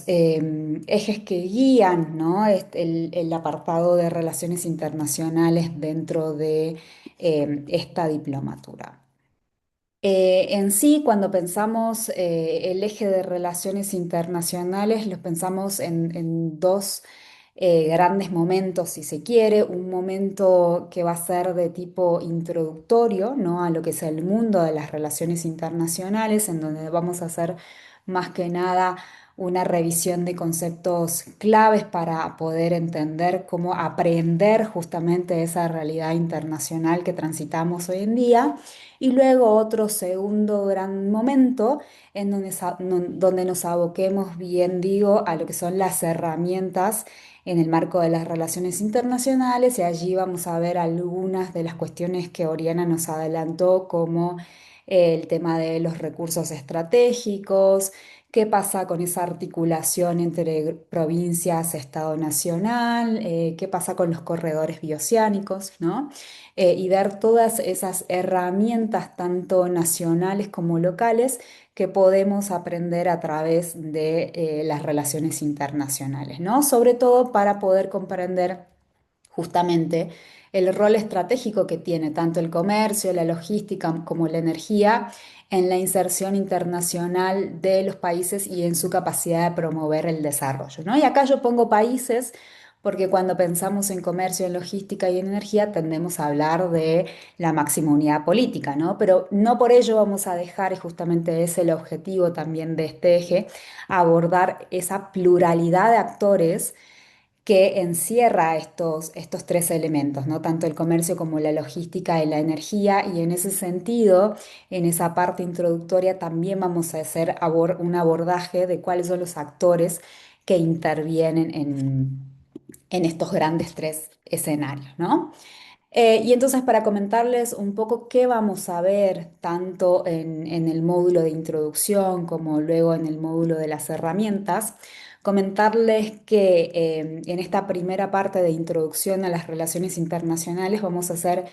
ejes que guían, ¿no? El apartado de relaciones internacionales dentro de esta diplomatura. En sí, cuando pensamos el eje de relaciones internacionales, los pensamos en dos grandes momentos, si se quiere. Un momento que va a ser de tipo introductorio, ¿no? A lo que es el mundo de las relaciones internacionales, en donde vamos a hacer más que nada una revisión de conceptos claves para poder entender cómo aprender justamente esa realidad internacional que transitamos hoy en día. Y luego otro segundo gran momento en donde nos aboquemos, bien digo, a lo que son las herramientas en el marco de las relaciones internacionales y allí vamos a ver algunas de las cuestiones que Oriana nos adelantó, como el tema de los recursos estratégicos, qué pasa con esa articulación entre provincias, Estado nacional, qué pasa con los corredores bioceánicos, ¿no? Y ver todas esas herramientas, tanto nacionales como locales, que podemos aprender a través de las relaciones internacionales, ¿no? Sobre todo para poder comprender justamente el rol estratégico que tiene tanto el comercio, la logística como la energía en la inserción internacional de los países y en su capacidad de promover el desarrollo, ¿no? Y acá yo pongo países porque cuando pensamos en comercio, en logística y en energía tendemos a hablar de la máxima unidad política, ¿no? Pero no por ello vamos a dejar, y justamente es el objetivo también de este eje, abordar esa pluralidad de actores que encierra estos tres elementos, ¿no? Tanto el comercio como la logística y la energía, y en ese sentido, en esa parte introductoria, también vamos a hacer un abordaje de cuáles son los actores que intervienen en estos grandes tres escenarios, ¿no? Y entonces para comentarles un poco qué vamos a ver tanto en el módulo de introducción como luego en el módulo de las herramientas, comentarles que en esta primera parte de introducción a las relaciones internacionales vamos a hacer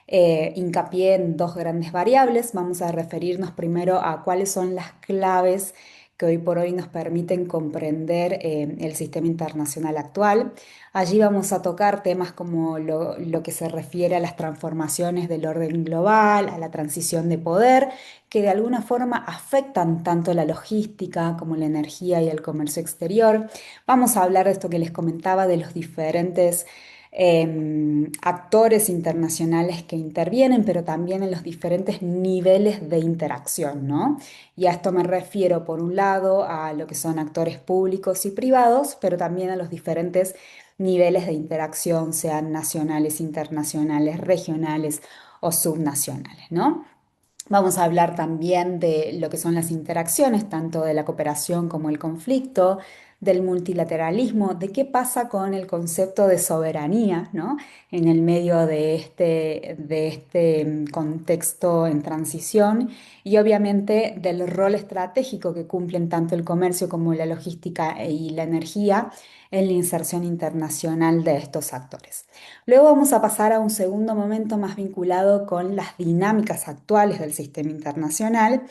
hincapié en dos grandes variables. Vamos a referirnos primero a cuáles son las claves que hoy por hoy nos permiten comprender el sistema internacional actual. Allí vamos a tocar temas como lo que se refiere a las transformaciones del orden global, a la transición de poder, que de alguna forma afectan tanto la logística como la energía y el comercio exterior. Vamos a hablar de esto que les comentaba, de los diferentes actores internacionales que intervienen, pero también en los diferentes niveles de interacción, ¿no? Y a esto me refiero, por un lado, a lo que son actores públicos y privados, pero también a los diferentes niveles de interacción, sean nacionales, internacionales, regionales o subnacionales, ¿no? Vamos a hablar también de lo que son las interacciones, tanto de la cooperación como el conflicto, del multilateralismo, de qué pasa con el concepto de soberanía, ¿no? En el medio de este contexto en transición y obviamente del rol estratégico que cumplen tanto el comercio como la logística y la energía en la inserción internacional de estos actores. Luego vamos a pasar a un segundo momento más vinculado con las dinámicas actuales del sistema internacional,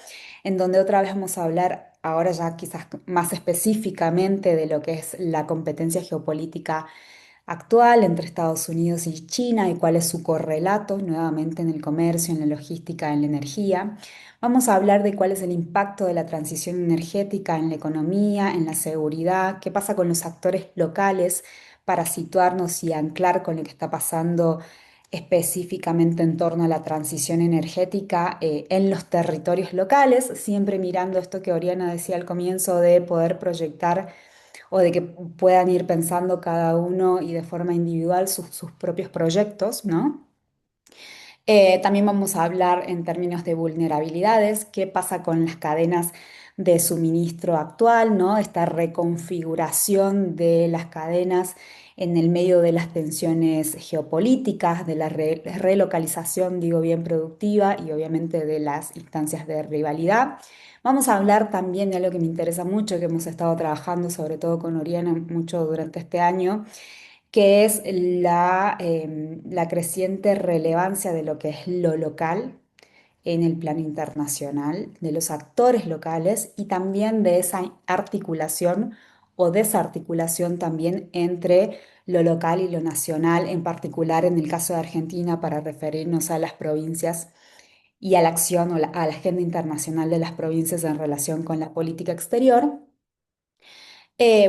en donde otra vez vamos a hablar ahora ya quizás más específicamente de lo que es la competencia geopolítica actual entre Estados Unidos y China y cuál es su correlato nuevamente en el comercio, en la logística, en la energía. Vamos a hablar de cuál es el impacto de la transición energética en la economía, en la seguridad, qué pasa con los actores locales para situarnos y anclar con lo que está pasando específicamente en torno a la transición energética en los territorios locales, siempre mirando esto que Oriana decía al comienzo de poder proyectar o de que puedan ir pensando cada uno y de forma individual sus propios proyectos, ¿no? También vamos a hablar en términos de vulnerabilidades, qué pasa con las cadenas de suministro actual, ¿no? Esta reconfiguración de las cadenas en el medio de las tensiones geopolíticas, de la relocalización, digo bien, productiva y obviamente de las instancias de rivalidad. Vamos a hablar también de algo que me interesa mucho, que hemos estado trabajando sobre todo con Oriana mucho durante este año, que es la creciente relevancia de lo que es lo local en el plano internacional, de los actores locales y también de esa articulación o desarticulación también entre lo local y lo nacional, en particular en el caso de Argentina, para referirnos a las provincias y a la acción o a la agenda internacional de las provincias en relación con la política exterior.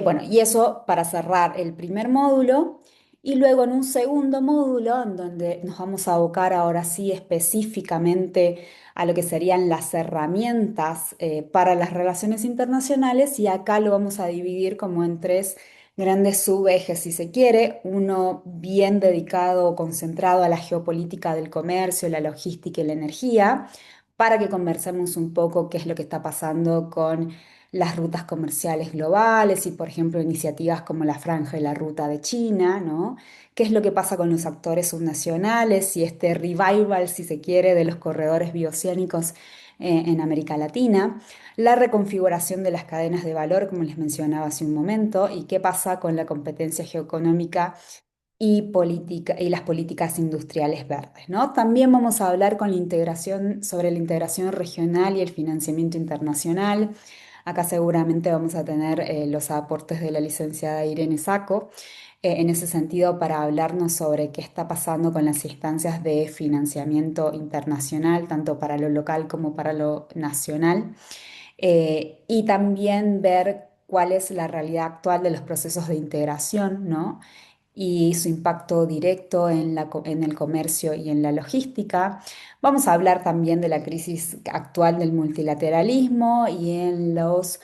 Bueno, y eso para cerrar el primer módulo. Y luego en un segundo módulo, en donde nos vamos a abocar ahora sí específicamente a lo que serían las herramientas para las relaciones internacionales, y acá lo vamos a dividir como en tres grandes subejes, si se quiere, uno bien dedicado o concentrado a la geopolítica del comercio, la logística y la energía, para que conversemos un poco qué es lo que está pasando con las rutas comerciales globales y, por ejemplo, iniciativas como la Franja y la Ruta de China, ¿no? ¿Qué es lo que pasa con los actores subnacionales y este revival, si se quiere, de los corredores bioceánicos en América Latina? La reconfiguración de las cadenas de valor, como les mencionaba hace un momento, y qué pasa con la competencia geoeconómica y las políticas industriales verdes, ¿no? También vamos a hablar sobre la integración regional y el financiamiento internacional. Acá seguramente vamos a tener los aportes de la licenciada Irene Sacco, en ese sentido para hablarnos sobre qué está pasando con las instancias de financiamiento internacional, tanto para lo local como para lo nacional, y también ver cuál es la realidad actual de los procesos de integración, ¿no? Y su impacto directo en el comercio y en la logística. Vamos a hablar también de la crisis actual del multilateralismo y en los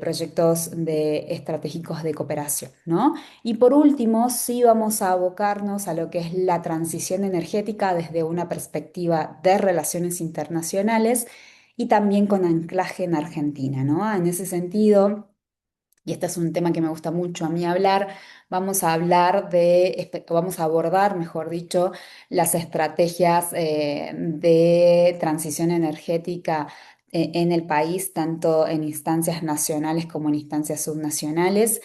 proyectos estratégicos de cooperación, ¿no? Y por último, sí vamos a abocarnos a lo que es la transición energética desde una perspectiva de relaciones internacionales y también con anclaje en Argentina, ¿no? En ese sentido, y este es un tema que me gusta mucho a mí hablar, vamos a hablar de, vamos a abordar, mejor dicho, las estrategias de transición energética en el país, tanto en instancias nacionales como en instancias subnacionales,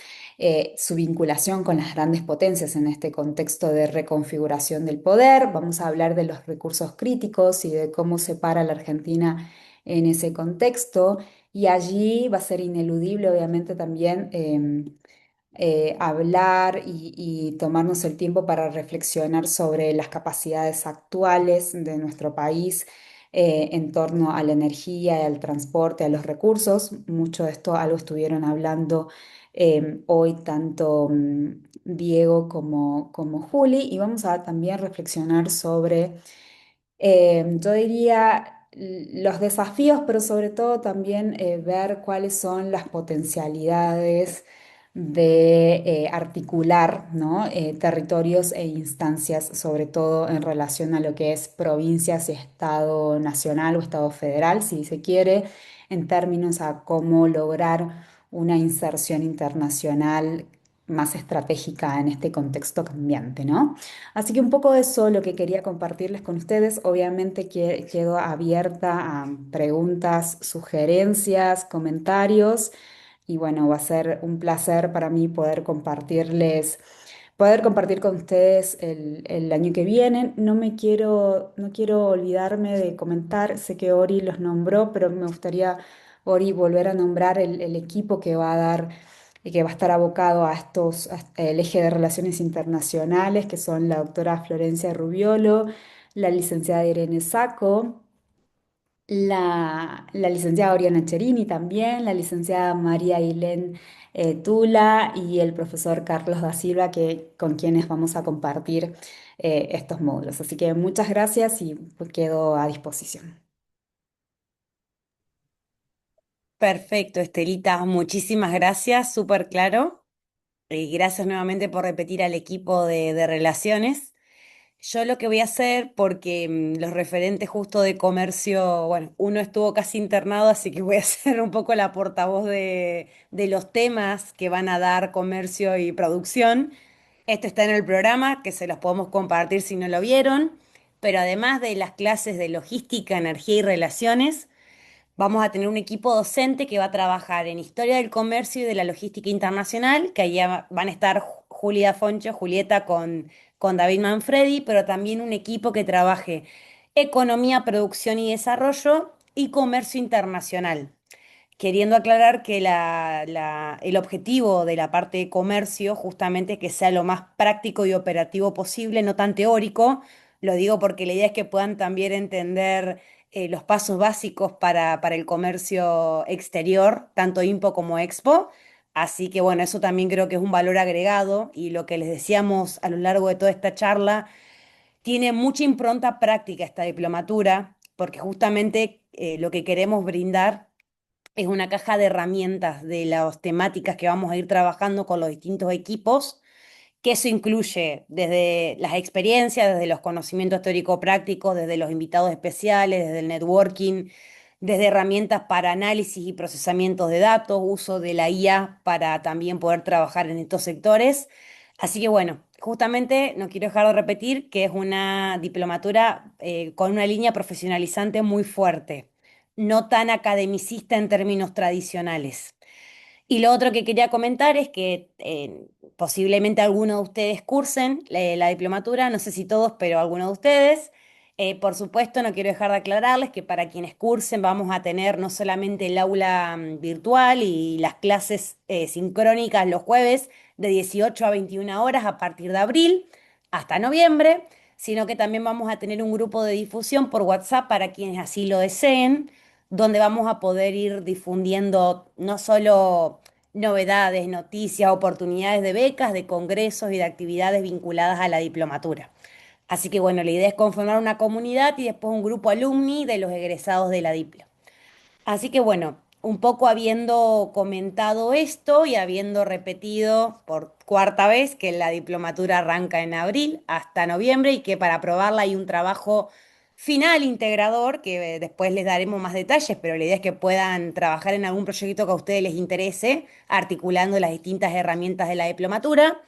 su vinculación con las grandes potencias en este contexto de reconfiguración del poder. Vamos a hablar de los recursos críticos y de cómo se para la Argentina en ese contexto. Y allí va a ser ineludible, obviamente, también hablar y tomarnos el tiempo para reflexionar sobre las capacidades actuales de nuestro país en torno a la energía, al transporte, a los recursos. Mucho de esto algo estuvieron hablando hoy tanto Diego como Juli, y vamos a también reflexionar sobre yo diría los desafíos, pero sobre todo también ver cuáles son las potencialidades de articular, ¿no? Territorios e instancias, sobre todo en relación a lo que es provincias y Estado nacional o Estado federal, si se quiere, en términos a cómo lograr una inserción internacional más estratégica en este contexto cambiante, ¿no? Así que un poco de eso lo que quería compartirles con ustedes. Obviamente que quedo abierta a preguntas, sugerencias, comentarios. Y bueno, va a ser un placer para mí poder compartir con ustedes el año que viene. No quiero olvidarme de comentar, sé que Ori los nombró, pero me gustaría, Ori, volver a nombrar el equipo que va a dar y que va a estar abocado el eje de relaciones internacionales, que son la doctora Florencia Rubiolo, la licenciada Irene Sacco, la licenciada Oriana Cherini también, la licenciada María Ailén Tula y el profesor Carlos da Silva, con quienes vamos a compartir estos módulos. Así que muchas gracias y pues, quedo a disposición. Perfecto, Estelita, muchísimas gracias, súper claro. Y gracias nuevamente por repetir al equipo de relaciones. Yo lo que voy a hacer, porque los referentes justo de comercio, bueno, uno estuvo casi internado, así que voy a ser un poco la portavoz de los temas que van a dar comercio y producción. Esto está en el programa, que se los podemos compartir si no lo vieron, pero además de las clases de logística, energía y relaciones, vamos a tener un equipo docente que va a trabajar en historia del comercio y de la logística internacional, que allá van a estar Julia Foncho, Julieta con David Manfredi, pero también un equipo que trabaje economía, producción y desarrollo y comercio internacional. Queriendo aclarar que el objetivo de la parte de comercio justamente es que sea lo más práctico y operativo posible, no tan teórico. Lo digo porque la idea es que puedan también entender los pasos básicos para el comercio exterior, tanto IMPO como Expo. Así que bueno, eso también creo que es un valor agregado y lo que les decíamos a lo largo de toda esta charla, tiene mucha impronta práctica esta diplomatura, porque justamente lo que queremos brindar es una caja de herramientas de las temáticas que vamos a ir trabajando con los distintos equipos, que eso incluye desde las experiencias, desde los conocimientos teórico-prácticos, desde los invitados especiales, desde el networking, desde herramientas para análisis y procesamiento de datos, uso de la IA para también poder trabajar en estos sectores. Así que bueno, justamente no quiero dejar de repetir que es una diplomatura con una línea profesionalizante muy fuerte, no tan academicista en términos tradicionales. Y lo otro que quería comentar es que posiblemente algunos de ustedes cursen la diplomatura, no sé si todos, pero algunos de ustedes. Por supuesto, no quiero dejar de aclararles que para quienes cursen vamos a tener no solamente el aula virtual y las clases sincrónicas los jueves de 18 a 21 horas a partir de abril hasta noviembre, sino que también vamos a tener un grupo de difusión por WhatsApp para quienes así lo deseen, donde vamos a poder ir difundiendo no solo novedades, noticias, oportunidades de becas, de congresos y de actividades vinculadas a la diplomatura. Así que bueno, la idea es conformar una comunidad y después un grupo alumni de los egresados de la Diplo. Así que bueno, un poco habiendo comentado esto y habiendo repetido por cuarta vez que la diplomatura arranca en abril hasta noviembre y que para aprobarla hay un trabajo final integrador, que después les daremos más detalles, pero la idea es que puedan trabajar en algún proyecto que a ustedes les interese, articulando las distintas herramientas de la diplomatura.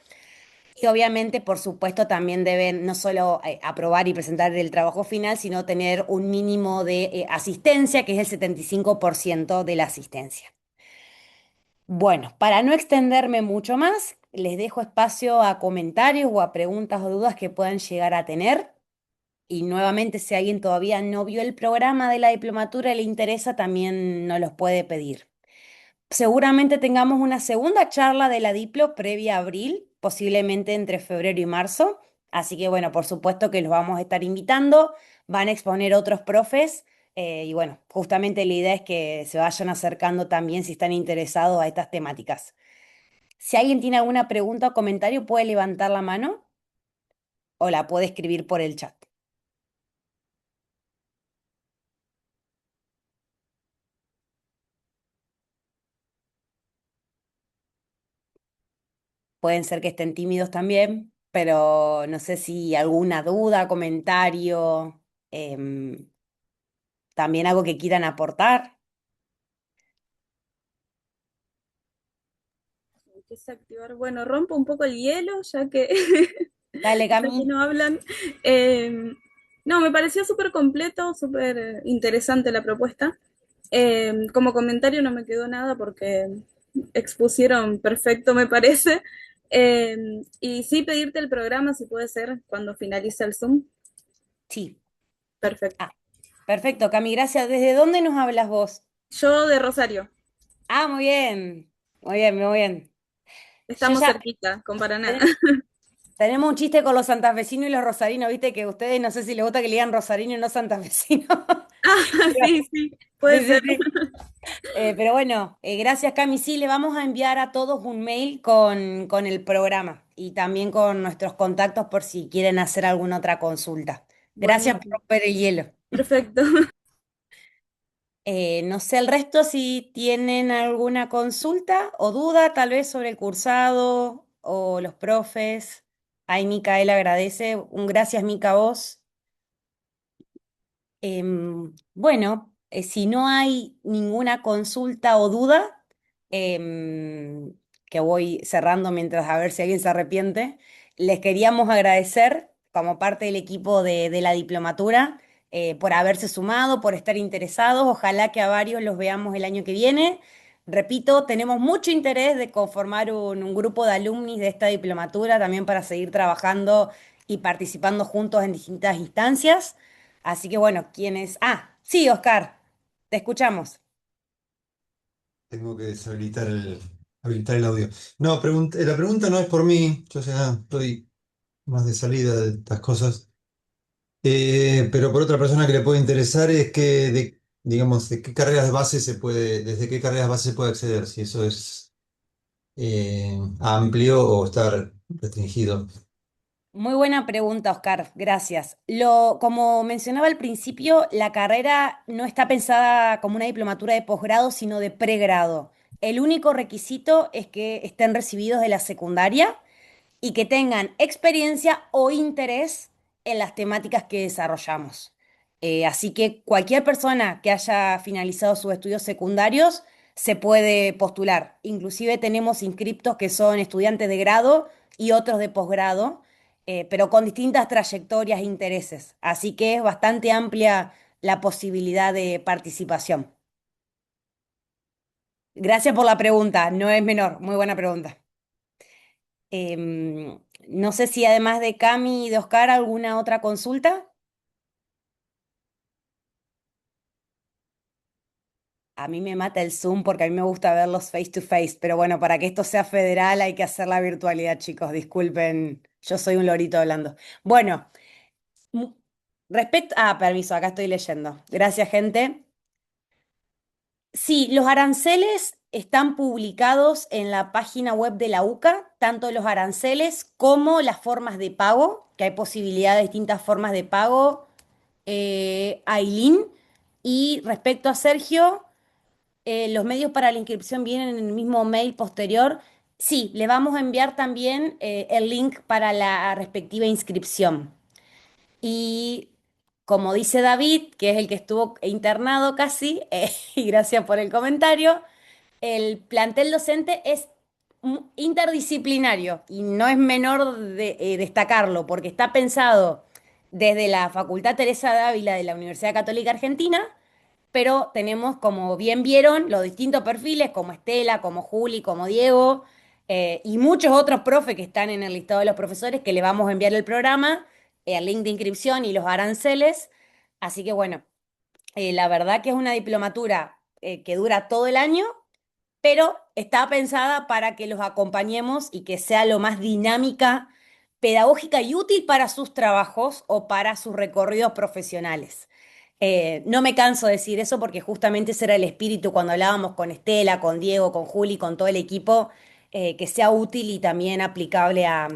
Y obviamente, por supuesto, también deben no solo aprobar y presentar el trabajo final, sino tener un mínimo de asistencia, que es el 75% de la asistencia. Bueno, para no extenderme mucho más, les dejo espacio a comentarios o a preguntas o dudas que puedan llegar a tener. Y nuevamente, si alguien todavía no vio el programa de la diplomatura y le interesa, también nos los puede pedir. Seguramente tengamos una segunda charla de la Diplo previa a abril, posiblemente entre febrero y marzo. Así que bueno, por supuesto que los vamos a estar invitando, van a exponer otros profes y bueno, justamente la idea es que se vayan acercando también si están interesados a estas temáticas. Si alguien tiene alguna pregunta o comentario, puede levantar la mano o la puede escribir por el chat. Pueden ser que estén tímidos también, pero no sé si alguna duda, comentario, em, también algo que quieran aportar. Empieza a activar. Bueno, rompo un poco el hielo, ya que, Dale, ya que Cami. no hablan. No, me pareció súper completo, súper interesante la propuesta. Como comentario no me quedó nada porque expusieron perfecto, me parece. Y sí, pedirte el programa, si puede ser, cuando finalice el Zoom. Sí. Perfecto. Ah, perfecto, Cami, gracias. ¿Desde dónde nos hablas vos? Yo de Rosario, Ah, muy bien. Muy bien, muy bien. Yo estamos ya cerquita, con Paraná. ten- tenemos un chiste con los santafesinos y los rosarinos, viste que a ustedes no sé si les gusta que le digan rosarino y no santafesino. Ah, Pero- sí, sí, Sí, puede sí, ser. sí. Pero bueno, gracias Cami. Sí, le vamos a enviar a todos un mail con el programa y también con nuestros contactos por si quieren hacer alguna otra consulta. Gracias por Buenísimo. romper el hielo. Perfecto. No sé el resto si tienen alguna consulta o duda tal vez sobre el cursado o los profes. Ahí Micaela agradece. Un gracias, Mica, a vos. Bueno, si no hay ninguna consulta o duda, em, que voy cerrando mientras a ver si alguien se arrepiente, les queríamos agradecer como parte del equipo de la diplomatura por haberse sumado, por estar interesados. Ojalá que a varios los veamos el año que viene. Repito, tenemos mucho interés de conformar un grupo de alumnis de esta diplomatura también para seguir trabajando y participando juntos en distintas instancias. Así que bueno, ¿quiénes? Ah, sí, Oscar, te escuchamos. Tengo que habilitar el audio. No, la pregunta no es por mí, yo ya estoy más de salida de estas cosas. Pero por otra persona que le puede interesar es digamos, de qué carreras de base desde qué carreras base se puede acceder, si eso es amplio o está restringido. Muy buena pregunta, Oscar, gracias. Como mencionaba al principio, la carrera no está pensada como una diplomatura de posgrado, sino de pregrado. El único requisito es que estén recibidos de la secundaria y que tengan experiencia o interés en las temáticas que desarrollamos. Así que cualquier persona que haya finalizado sus estudios secundarios se puede postular. Inclusive tenemos inscriptos que son estudiantes de grado y otros de posgrado, pero con distintas trayectorias e intereses. Así que es bastante amplia la posibilidad de participación. Gracias por la pregunta, no es menor, muy buena pregunta. No sé si además de Cami y de Oscar, alguna otra consulta. A mí me mata el Zoom porque a mí me gusta verlos face to face, pero bueno, para que esto sea federal hay que hacer la virtualidad, chicos. Disculpen, yo soy un lorito hablando. Bueno, mu- respecto... Ah, permiso, acá estoy leyendo. Gracias, gente. Sí, los aranceles están publicados en la página web de la UCA, tanto los aranceles como las formas de pago, que hay posibilidad de distintas formas de pago. Ailín. Y respecto a Sergio, los medios para la inscripción vienen en el mismo mail posterior. Sí, le vamos a enviar también el link para la respectiva inscripción. Y como dice David, que es el que estuvo internado casi, y gracias por el comentario, el plantel docente es interdisciplinario y no es menor destacarlo, porque está pensado desde la Facultad Teresa de Ávila de la Universidad Católica Argentina, pero tenemos, como bien vieron, los distintos perfiles, como Estela, como Juli, como Diego, y muchos otros profes que están en el listado de los profesores que le vamos a enviar el programa, el link de inscripción y los aranceles. Así que bueno, la verdad que es una diplomatura que dura todo el año, pero está pensada para que los acompañemos y que sea lo más dinámica, pedagógica y útil para sus trabajos o para sus recorridos profesionales. No me canso de decir eso porque justamente ese era el espíritu cuando hablábamos con Estela, con Diego, con Juli, con todo el equipo, que sea útil y también aplicable a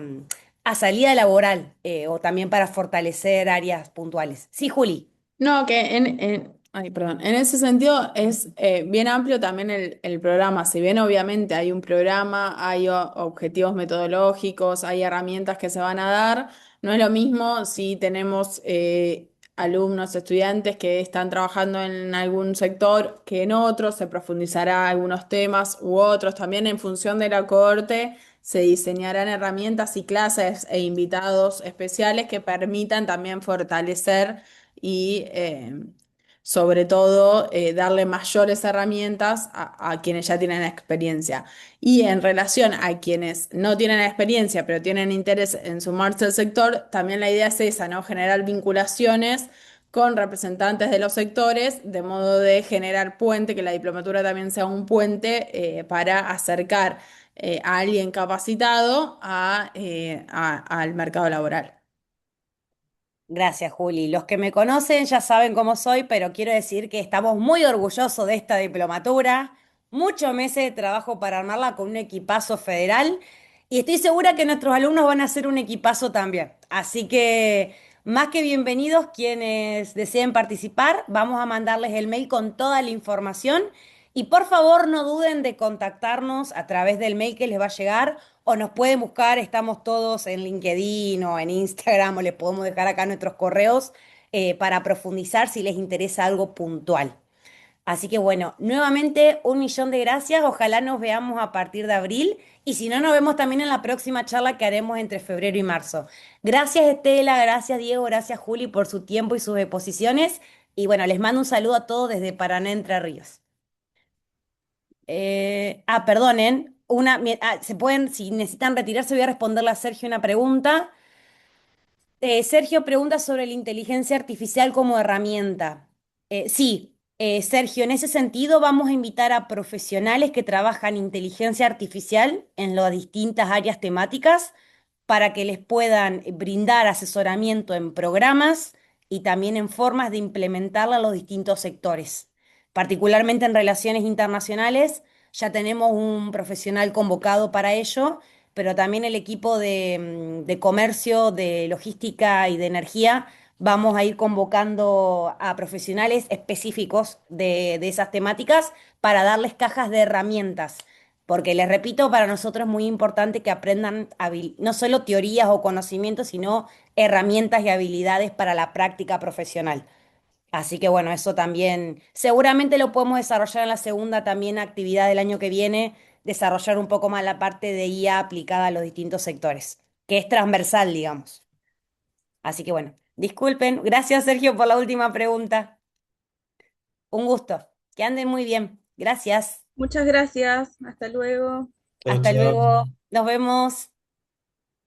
salida laboral, o también para fortalecer áreas puntuales. Sí, Juli. No, que ay, perdón, en ese sentido es bien amplio también el programa. Si bien obviamente hay un programa, hay objetivos metodológicos, hay herramientas que se van a dar, no es lo mismo si tenemos alumnos, estudiantes que están trabajando en algún sector que en otro, se profundizará algunos temas u otros. También en función de la cohorte se diseñarán herramientas y clases e invitados especiales que permitan también fortalecer y sobre todo darle mayores herramientas a quienes ya tienen experiencia. Y en relación a quienes no tienen experiencia, pero tienen interés en sumarse al sector, también la idea es esa, ¿no? Generar vinculaciones con representantes de los sectores, de modo de generar puente, que la diplomatura también sea un puente para acercar a alguien capacitado al mercado laboral. Gracias, Juli. Los que me conocen ya saben cómo soy, pero quiero decir que estamos muy orgullosos de esta diplomatura. Muchos meses de trabajo para armarla con un equipazo federal y estoy segura que nuestros alumnos van a hacer un equipazo también. Así que, más que bienvenidos quienes deseen participar, vamos a mandarles el mail con toda la información y por favor no duden de contactarnos a través del mail que les va a llegar o nos pueden buscar, estamos todos en LinkedIn o en Instagram o les podemos dejar acá nuestros correos para profundizar si les interesa algo puntual. Así que bueno, nuevamente 1 millón de gracias, ojalá nos veamos a partir de abril y si no nos vemos también en la próxima charla que haremos entre febrero y marzo. Gracias Estela, gracias Diego, gracias Juli por su tiempo y sus exposiciones y bueno, les mando un saludo a todos desde Paraná, Entre Ríos. Perdonen, se pueden, si necesitan retirarse, voy a responderle a Sergio una pregunta. Sergio pregunta sobre la inteligencia artificial como herramienta. Sí, Sergio, en ese sentido vamos a invitar a profesionales que trabajan inteligencia artificial en las distintas áreas temáticas para que les puedan brindar asesoramiento en programas y también en formas de implementarla a los distintos sectores. Particularmente en relaciones internacionales, ya tenemos un profesional convocado para ello, pero también el equipo de comercio, de logística y de energía, vamos a ir convocando a profesionales específicos de esas temáticas para darles cajas de herramientas. Porque les repito, para nosotros es muy importante que aprendan no solo teorías o conocimientos, sino herramientas y habilidades para la práctica profesional. Así que bueno, eso también seguramente lo podemos desarrollar en la segunda también actividad del año que viene, desarrollar un poco más la parte de IA aplicada a los distintos sectores, que es transversal, digamos. Así que bueno, disculpen. Gracias, Sergio, por la última pregunta. Un gusto. Que anden muy bien. Gracias. Muchas gracias, hasta luego. Chao, Hasta chao. luego. Nos vemos.